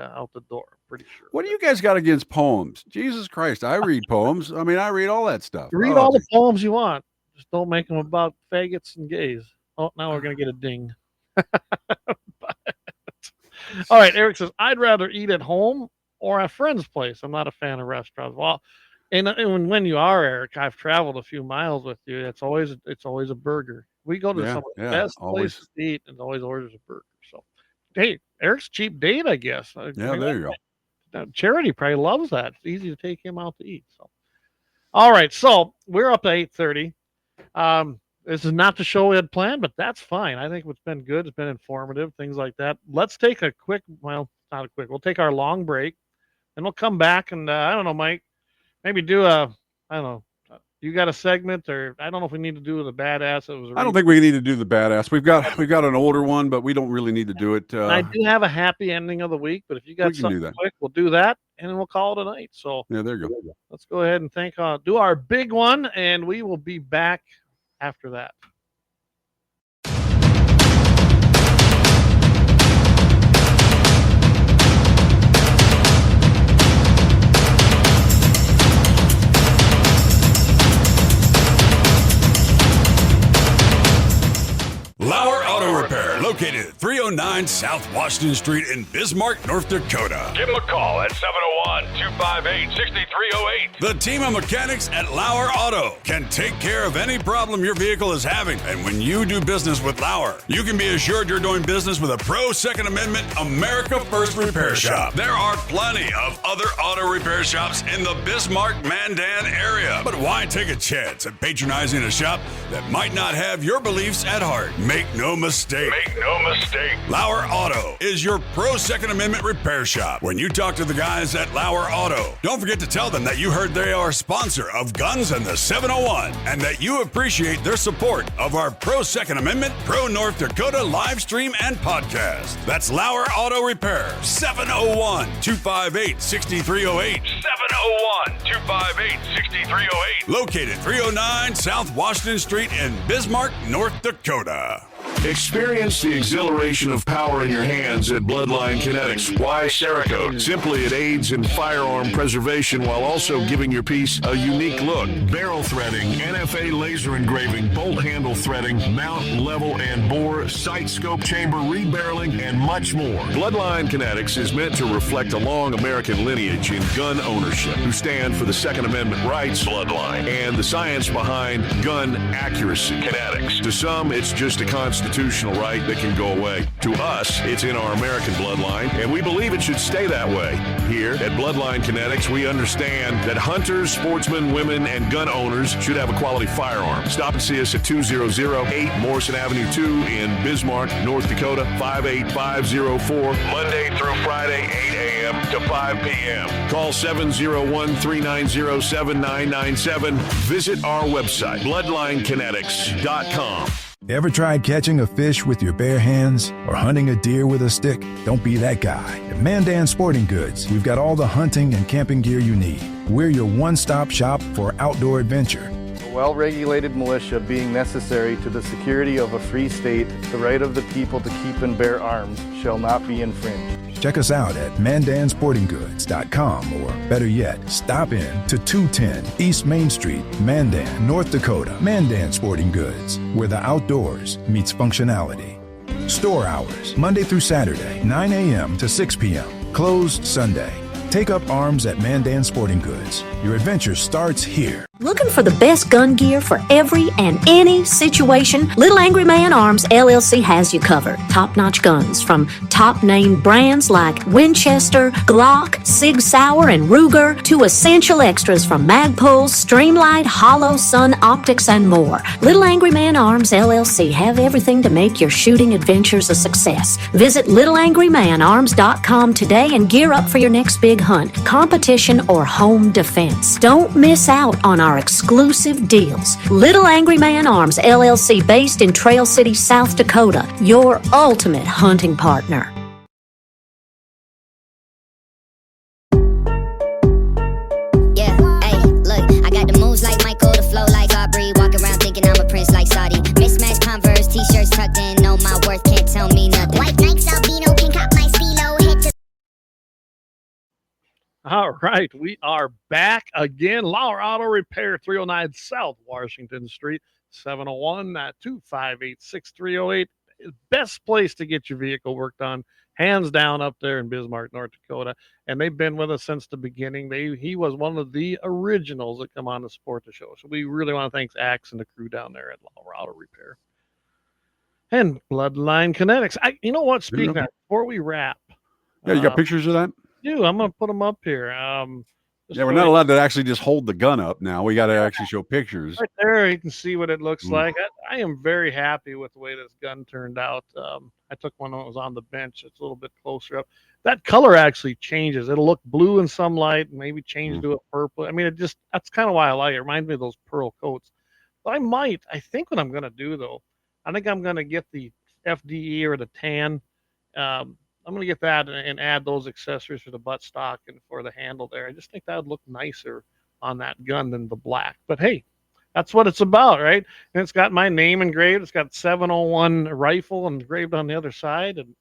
door. Pretty sure. What do you guys got against poems? Jesus Christ, I read poems. I mean, I read all that stuff. Read all the poems you want. Just don't make them about faggots and gays. Oh, now we're going to get a ding. All right, Eric says, I'd rather eat at home or at a friend's place. I'm not a fan of restaurants. Well, and when you are, Eric, I've traveled a few miles with you. It's always a burger. We go to some of the best places to eat and always orders a burger. So, hey, Eric's cheap date, I guess. Yeah, there you go. Charity probably loves that. It's easy to take him out to eat. So, all right. So we're up to 8:30. This is not the show we had planned, but that's fine. I think it's been good. It's been informative, things like that. Let's take a quick, we'll take our long break and we'll come back and I don't know, Mike, maybe do you got a segment or I don't know if we need to do the badass. I don't think we need to do the badass. We've got an older one, but we don't really need to do it. I do have a happy ending of the week, but if you got something quick, we'll do that and then we'll call it a night. So yeah, there you go. Let's go ahead and do our big one and we will be back after that. Lauer Auto Repair, located at 309 South Washington Street in Bismarck, North Dakota. Give them a call at 701-258-6308. The team of mechanics at Lauer Auto can take care of any problem your vehicle is having. And when you do business with Lauer, you can be assured you're doing business with a pro Second Amendment America First repair shop. There are plenty of other auto repair shops in the Bismarck-Mandan area. But why take a chance at patronizing a shop that might not have your beliefs at heart? Make no mistake. Lauer Auto is your pro Second Amendment repair shop. When you talk to the guys at Lauer Auto, don't forget to tell them that you heard they are a sponsor of Guns and the 701 and that you appreciate their support of our pro Second Amendment, pro North Dakota live stream and podcast. That's Lauer Auto Repair, 701-258-6308. 701-258-6308. Located 309 South Washington Street in Bismarck, North Dakota. Experience the exhilaration of power in your hands at Bloodline Kinetics. Why Cerakote? Simply, it aids in firearm preservation while also giving your piece a unique look. Barrel threading, NFA laser engraving, bolt handle threading, mount, level, and bore, sight scope chamber, rebarreling, and much more. Bloodline Kinetics is meant to reflect a long American lineage in gun ownership, who stand for the Second Amendment rights, Bloodline, and the science behind gun accuracy. Kinetics. To some, it's just a constitutional right that can go away. To us, it's in our American bloodline, and we believe it should stay that way. Here at Bloodline Kinetics, we understand that hunters, sportsmen, women, and gun owners should have a quality firearm. Stop and see us at 2008 Morrison Avenue 2 in Bismarck, North Dakota, 58504, Monday through Friday, 8 a.m. to 5 p.m. Call 701-390-7997. Visit our website, bloodlinekinetics.com. Ever tried catching a fish with your bare hands or hunting a deer with a stick? Don't be that guy. At Mandan Sporting Goods, we've got all the hunting and camping gear you need. We're your one-stop shop for outdoor adventure. A well-regulated militia being necessary to the security of a free state, the right of the people to keep and bear arms shall not be infringed. Check us out at mandansportinggoods.com or better yet, stop in to 210 East Main Street, Mandan, North Dakota. Mandan Sporting Goods, where the outdoors meets functionality. Store hours, Monday through Saturday, 9 a.m. to 6 p.m. Closed Sunday. Take up arms at Mandan Sporting Goods. Your adventure starts here. Looking for the best gun gear for every and any situation? Little Angry Man Arms LLC has you covered. Top-notch guns from top-name brands like Winchester, Glock, Sig Sauer, and Ruger to essential extras from Magpul, Streamlight, Hollow, Sun Optics, and more. Little Angry Man Arms LLC have everything to make your shooting adventures a success. Visit littleangrymanarms.com today and gear up for your next big hunt, competition, or home defense. Don't miss out on our exclusive deals. Little Angry Man Arms LLC, based in Trail City, South Dakota, your ultimate hunting partner. Yeah, hey, look, I got the moves like Michael, the flow like Aubrey, walk around thinking I'm a prince like Saudi. Mismatched Converse, t-shirts tucked in, know my worth, can't tell me nothing. White Nikes, albino, can cop my stilo, head to... All right, we are back again. Lauer Auto Repair, 309 South Washington Street, 701-258-6308. Best place to get your vehicle worked on, hands down, up there in Bismarck, North Dakota. And they've been with us since the beginning. He was one of the originals that come on to support the show. So we really want to thank Axe and the crew down there at Lauer Auto Repair. And Bloodline Kinetics. You know what? Speaking of that, before we wrap. Yeah, you got pictures of that? I'm going to put them up here. Yeah, we're not allowed to actually just hold the gun up now. We got to actually show pictures. Right there, you can see what it looks like. I am very happy with the way this gun turned out. I took one when it was on the bench. It's a little bit closer up. That color actually changes. It'll look blue in some light, maybe change to a purple. I mean, that's kind of why I like it. It reminds me of those pearl coats. But I think what I'm going to do, though, I think I'm going to get the FDE or the tan. I'm going to get that and add those accessories for the buttstock and for the handle there. I just think that would look nicer on that gun than the black. But hey, that's what it's about, right? And it's got my name engraved. It's got 701 rifle engraved on the other side. And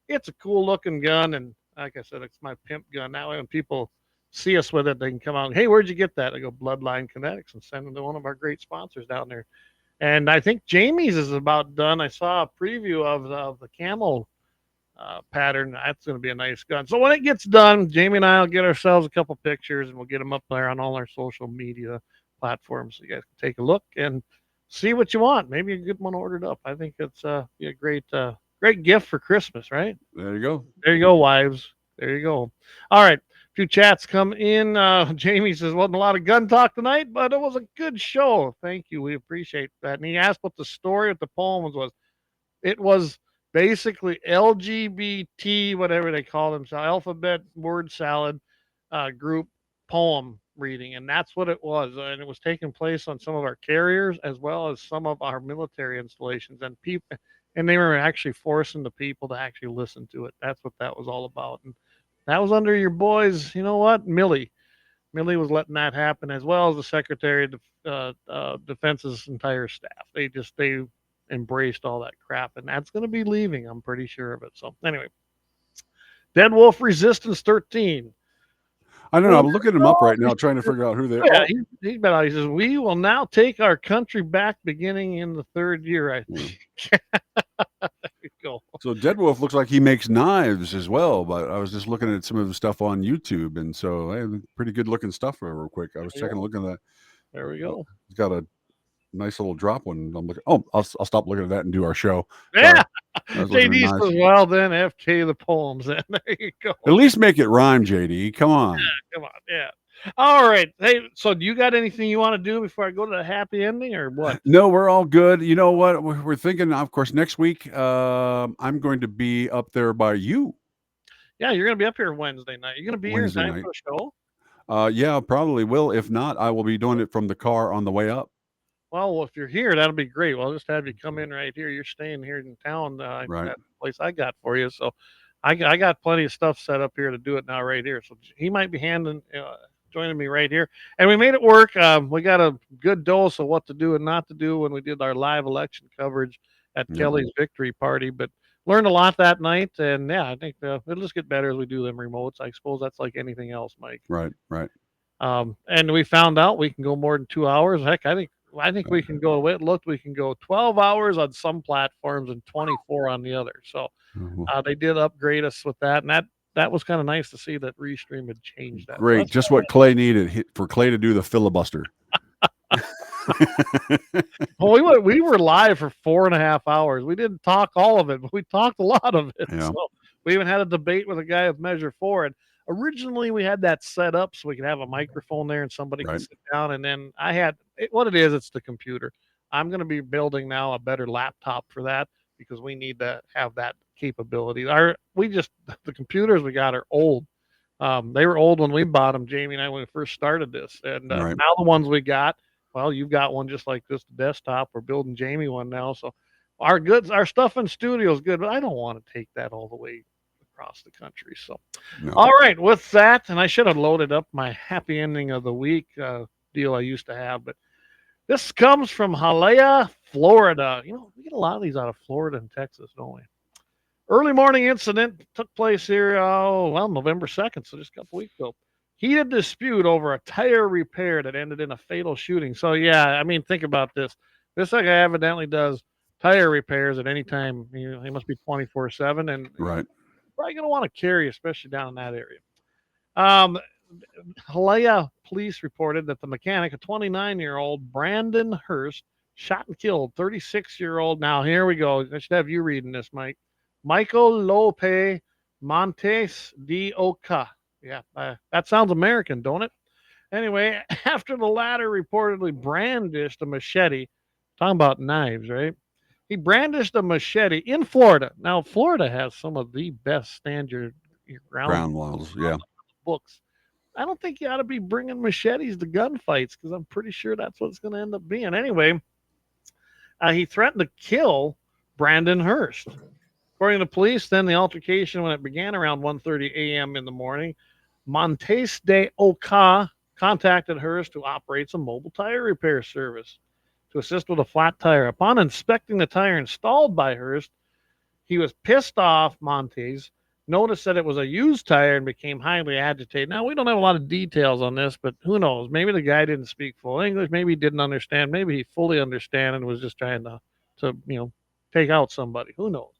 it's a cool looking gun. And like I said, it's my pimp gun. That way when people see us with it, they can come out. Hey, where'd you get that? I go Bloodline Kinetics and send them to one of our great sponsors down there. And I think Jamie's is about done. I saw a preview of the camel pattern. That's going to be a nice gun. So when it gets done, Jamie and I will get ourselves a couple pictures and we'll get them up there on all our social media platforms so you guys can take a look and see what you want. Maybe you get one ordered up. I think it's be a great gift for Christmas, right? There you go. There you go, wives. There you go. All right. A few chats come in. Jamie says, wasn't a lot of gun talk tonight, but it was a good show. Thank you. We appreciate that. And he asked what the story with the poems was. It was basically LGBT, whatever they call themselves, alphabet word salad group poem reading. And that's what it was. And it was taking place on some of our carriers as well as some of our military installations. And they were actually forcing the people to actually listen to it. That's what that was all about. And that was under your boys, you know what? Millie was letting that happen, as well as the Secretary of Defense's entire staff. They embraced all that crap, and that's going to be leaving. I'm pretty sure of it. So anyway, Dead Wolf Resistance 13. I don't know. I'm looking them up right now, trying to figure out who they are. Yeah, he's been out. He says, we will now take our country back beginning in the third year, I think. There you go. So Dead Wolf looks like he makes knives as well, but I was just looking at some of the stuff on YouTube, and so I have pretty good looking stuff real quick. I was looking at that. There we go. He's got a nice little drop one. I'm looking. Oh, I'll stop looking at that and do our show. Yeah. JD nice. Says, well, then FK the poems. Then there you go. At least make it rhyme, JD. Come on. Yeah, come on. Yeah. All right. Hey, so do you got anything you want to do before I go to the happy ending or what? No, we're all good. You know what? We're thinking, of course, next week, I'm going to be up there by you. Yeah, you're going to be up here Wednesday night. You're going to be Wednesday here in time for the show? Yeah, probably will. If not, I will be doing it from the car on the way up. Well, if you're here, that'll be great. Well, I'll just have you come in right here. You're staying here in town. Right. That place I got for you. So I got plenty of stuff set up here to do it now right here. So he might be joining me right here. And we made it work. We got a good dose of what to do and not to do when we did our live election coverage at Kelly's victory party. But learned a lot that night. And yeah, I think it'll just get better as we do them remotes. I suppose that's like anything else, Mike. Right. And we found out we can go more than 2 hours. Heck, I think I think we can go. We can go 12 hours on some platforms and 24 on the other. So they did upgrade us with that, and that was kind of nice to see that Restream had changed that. Great, just what Clay needed for Clay to do the filibuster. Well, we were live for 4.5 hours. We didn't talk all of it, but we talked a lot of it. Yeah. So we even had a debate with a guy with Measure 4. And originally we had that set up so we could have a microphone there and somebody could sit down. And then what it is, it's the computer. I'm going to be building now a better laptop for that because we need to have that capability. The computers we got are old. They were old when we bought them, Jamie and I, when we first started this. And now the ones we got, well, you've got one just like this desktop. We're building Jamie one now. So our stuff in studio is good, but I don't want to take that all the way across the country. So, all right, with that, and I should have loaded up my happy ending of the week deal I used to have, but this comes from Hialeah, Florida. We get a lot of these out of Florida and Texas, don't we? Early morning incident took place here, November 2nd, so just a couple weeks ago. Heated dispute over a tire repair that ended in a fatal shooting. So, yeah, I mean, think about this. This guy evidently does tire repairs at any time. He must be 24/7, and probably going to want to carry, especially down in that area. Hialeah police reported that the mechanic, a 29-year-old Brandon Hurst, shot and killed 36-year-old. Now, here we go. I should have you reading this, Mike. Michael Lope Montes de Oca. Yeah, that sounds American, don't it? Anyway, after the latter reportedly brandished a machete, talking about knives, right? He brandished a machete in Florida. Now, Florida has some of the best stand your ground laws, yeah. Books. I don't think you ought to be bringing machetes to gunfights because I'm pretty sure that's what it's going to end up being. Anyway, he threatened to kill Brandon Hurst. According to police, then the altercation, when it began around 1:30 a.m. in the morning, Montes de Oca contacted Hurst, who operates a mobile tire repair service, to assist with a flat tire. Upon inspecting the tire installed by Hurst, he was pissed off. Montes noticed that it was a used tire and became highly agitated. Now, we don't have a lot of details on this, but who knows? Maybe the guy didn't speak full English. Maybe he didn't understand. Maybe he fully understood and was just trying to take out somebody. Who knows?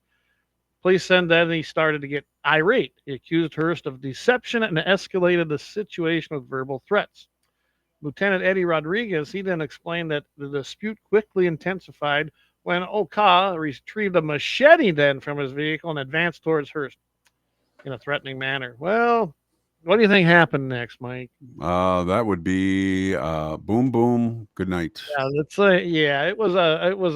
Police said that he started to get irate. He accused Hurst of deception and escalated the situation with verbal threats. Lieutenant Eddie Rodriguez, he then explained that the dispute quickly intensified when Oka retrieved a machete then from his vehicle and advanced towards Hurst in a threatening manner. Well, what do you think happened next, Mike? That would be boom, boom, good night. Yeah, let's say, it was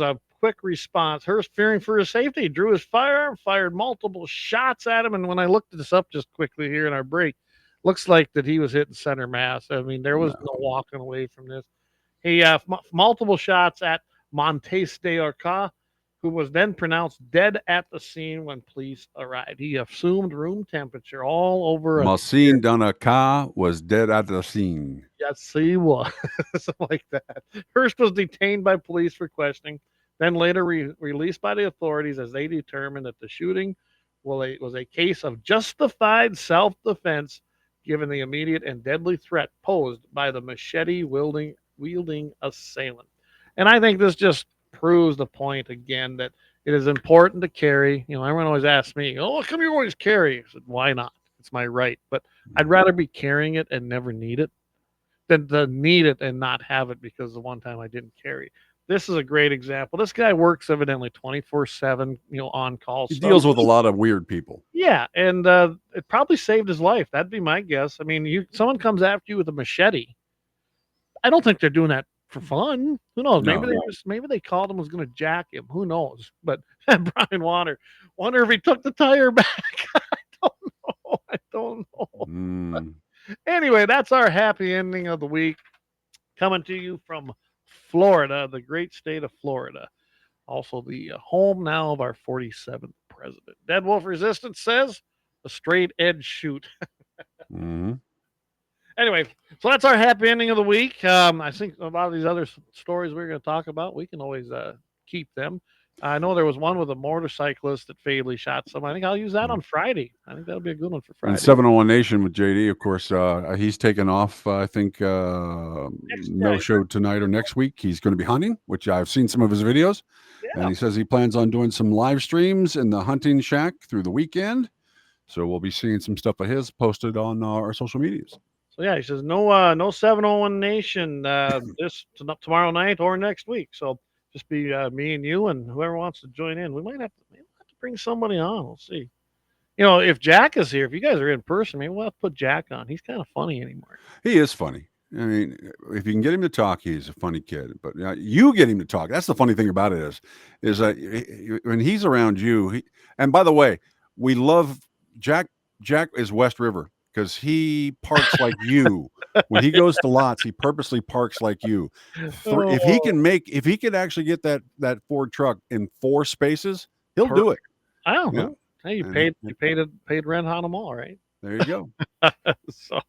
a quick response. Hurst, fearing for his safety, drew his firearm, fired multiple shots at him. And when I looked this up just quickly here in our break, looks like that he was hitting center mass. I mean, there was no walking away from this. He multiple shots at Montes de Oca, who was then pronounced dead at the scene when police arrived. He assumed room temperature all over. Montes de Oca was dead at the scene. Yes, he was. Something like that. Hurst was detained by police for questioning, then later released by the authorities as they determined that the shooting was a case of justified self-defense given the immediate and deadly threat posed by the machete-wielding assailant. And I think this just proves the point again that it is important to carry. Everyone always asks me, how come you always carry? I said, why not? It's my right. But I'd rather be carrying it and never need it than to need it and not have it because the one time I didn't carry. This is a great example. This guy works evidently 24/7, on call. He deals with a lot of weird people. Yeah, and it probably saved his life. That'd be my guess. I mean, someone comes after you with a machete. I don't think they're doing that for fun. Who knows? Maybe they called him was going to jack him. Who knows? But Brian wonder if he took the tire back. I don't know. Anyway, that's our happy ending of the week, coming to you from Florida, the great state of Florida. Also the home now of our 47th president. Dead Wolf Resistance says a straight edge shoot. Anyway, so that's our happy ending of the week. I think a lot of these other stories we're going to talk about, we can always keep them. I know there was one with a motorcyclist that fatally shot someone. I think I'll use that on Friday. I think that'll be a good one for Friday. And 701 Nation with JD, of course, he's taken off, I think, no show tonight or next week. He's going to be hunting, which I've seen some of his videos. Yeah. And he says he plans on doing some live streams in the hunting shack through the weekend. So we'll be seeing some stuff of his posted on our social medias. So yeah, he says no 701 Nation this tomorrow night or next week. So just be me and you and whoever wants to join in. We might have to bring somebody on. We'll see. You know, if Jack is here, if you guys are in person, maybe we'll have to put Jack on. He's kind of funny anymore. He is funny. I mean, if you can get him to talk, he's a funny kid. But you get him to talk. That's the funny thing about it is that when he's around you, and by the way, we love Jack. Jack is West River because he parks like you. When he goes to lots, he purposely parks like you. If he could actually get that Ford truck in 4 spaces, he'll do it. I don't know. Hey, you paid rent on them all, right? There you go. So,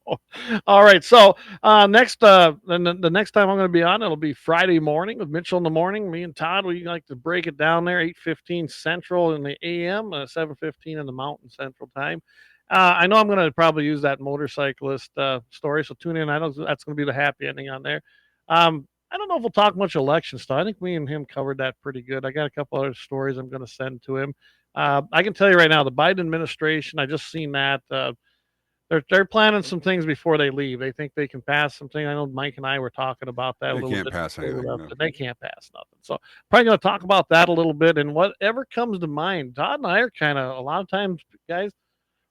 all right. So next, the next time I'm going to be on, it'll be Friday morning with Mitchell in the morning. Me and Todd, we like to break it down there. 8:15 Central in the AM, 7:15 in the Mountain Central time. I know I'm going to probably use that motorcyclist story, so tune in. I know that's going to be the happy ending on there. I don't know if we'll talk much election stuff. I think me and him covered that pretty good. I got a couple other stories I'm going to send to him. I can tell you right now, the Biden administration, I just seen that they're planning some things before they leave. They think they can pass something. I know Mike and I were talking about that a little bit. They can't pass anything. No. They can't pass nothing. So probably going to talk about that a little bit and whatever comes to mind. Todd and I are kind of a lot of times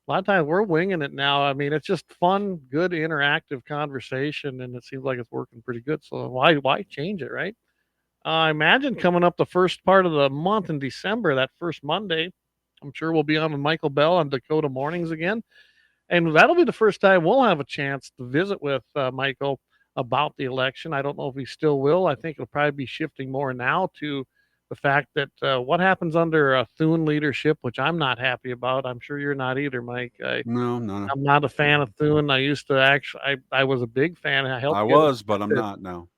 we're winging it now. I mean, it's just fun, good, interactive conversation, and it seems like it's working pretty good. So why change it, right? I imagine coming up the first part of the month in December, that first Monday, I'm sure we'll be on with Michael Bell on Dakota Mornings again. And that'll be the first time we'll have a chance to visit with Michael about the election. I don't know if he still will. I think it'll probably be shifting more now to the fact that what happens under Thune leadership, which I'm not happy about. I'm sure you're not either, Mike. No. I'm not a fan of Thune. I used to actually, I was a big fan. But I'm not now.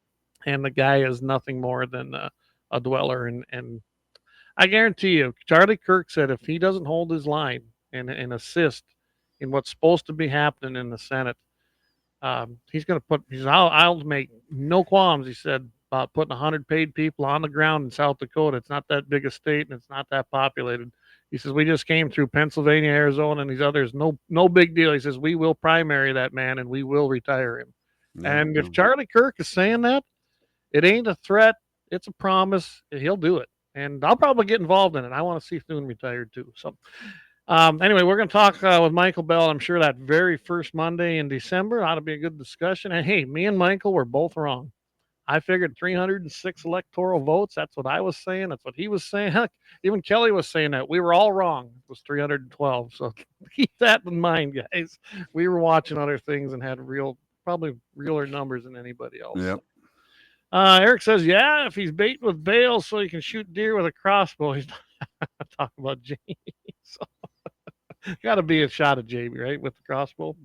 And the guy is nothing more than a dweller. And I guarantee you, Charlie Kirk said if he doesn't hold his line and assist in what's supposed to be happening in the Senate, he's going to put, I'll make no qualms, he said, about putting 100 paid people on the ground in South Dakota. It's not that big a state and it's not that populated. He says, we just came through Pennsylvania, Arizona, and these others. No big deal. He says, we will primary that man and we will retire him. And if Charlie Kirk is saying that, it ain't a threat. It's a promise. He'll do it. And I'll probably get involved in it. I want to see Thune retired too. So anyway, we're going to talk with Michael Bell. I'm sure that very first Monday in December ought to be a good discussion. And hey, me and Michael were both wrong. I figured 306 electoral votes. That's what I was saying. That's what he was saying. Heck, even Kelly was saying that. We were all wrong. It was 312. So keep that in mind, guys. We were watching other things and had probably realer numbers than anybody else. Yep. Eric says, yeah, if he's baiting with bales so he can shoot deer with a crossbow. He's not talking about Jamie. So got to be a shot at Jamie, right, with the crossbow.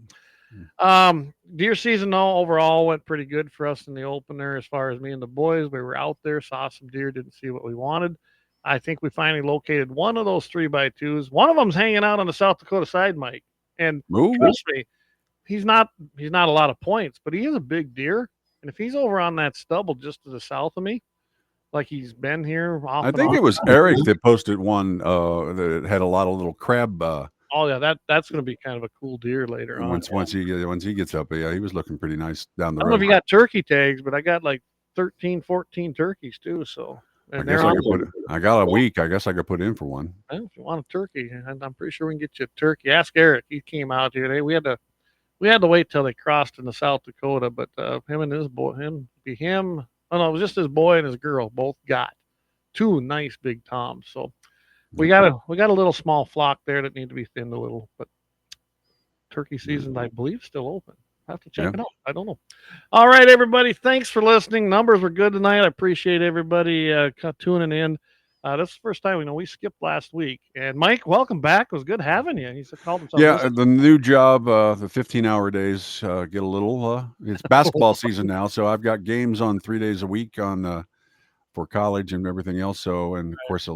Deer season overall went pretty good for us in the opener. As far as me and the boys, we were out there, saw some deer, didn't see what we wanted. I think we finally located one of those 3x2s. One of them's hanging out on the South Dakota side, Mike. And trust me, he's not a lot of points, but he is a big deer. And if he's over on that stubble just to the south of me, like he's been here, I think it was Eric that posted one that had a lot of little crab. Oh yeah, that's going to be kind of a cool deer later on. Once he gets up, yeah, he was looking pretty nice down the road. I don't know if he got turkey tags, but I got like 13, 14 turkeys too. So I got a week. I guess I could put in for one. Well, if you want a turkey, I'm pretty sure we can get you a turkey. Ask Eric. He came out here. We had to wait till they crossed into South Dakota, but him and his boy, oh no, it was just his boy and his girl both got 2 nice big toms. So we got a little small flock there that need to be thinned a little, but turkey season, I believe, still open. I have to check it out. I don't know. All right, everybody. Thanks for listening. Numbers were good tonight. I appreciate everybody tuning in. This is the first time we skipped last week. And Mike, welcome back. It was good having you. He called himself. Yeah, the new job, the 15-hour days get a little. It's basketball season now, so I've got games on 3 days a week on for college and everything else. So, and of course,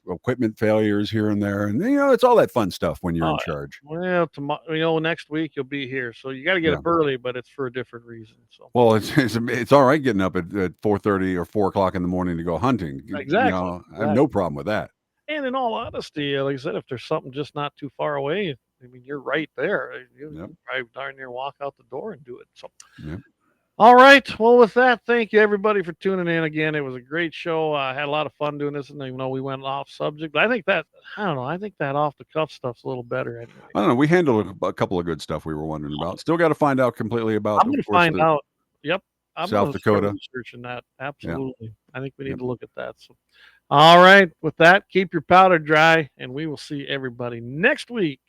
equipment failures here and there, and it's all that fun stuff when you're in charge. Well, tomorrow, next week you'll be here, so you got to get up early, but it's for a different reason. So, well, it's all right getting up at 4:30 or 4 o'clock in the morning to go hunting. Exactly. I have no problem with that. And in all honesty, like I said, if there's something just not too far away, I mean, you're right there. You probably darn near walk out the door and do it. So, all right. Well, with that, thank you everybody for tuning in again. It was a great show. I had a lot of fun doing this, and even though we went off subject, but I think that off the cuff stuff's a little better anyway. I don't know. We handled a couple of good stuff we were wondering about. Still got to find out completely about. I'm going to find out. Yep. I'm South Dakota researching that. Absolutely. I think we need to look at that. So, all right. With that, keep your powder dry, and we will see everybody next week.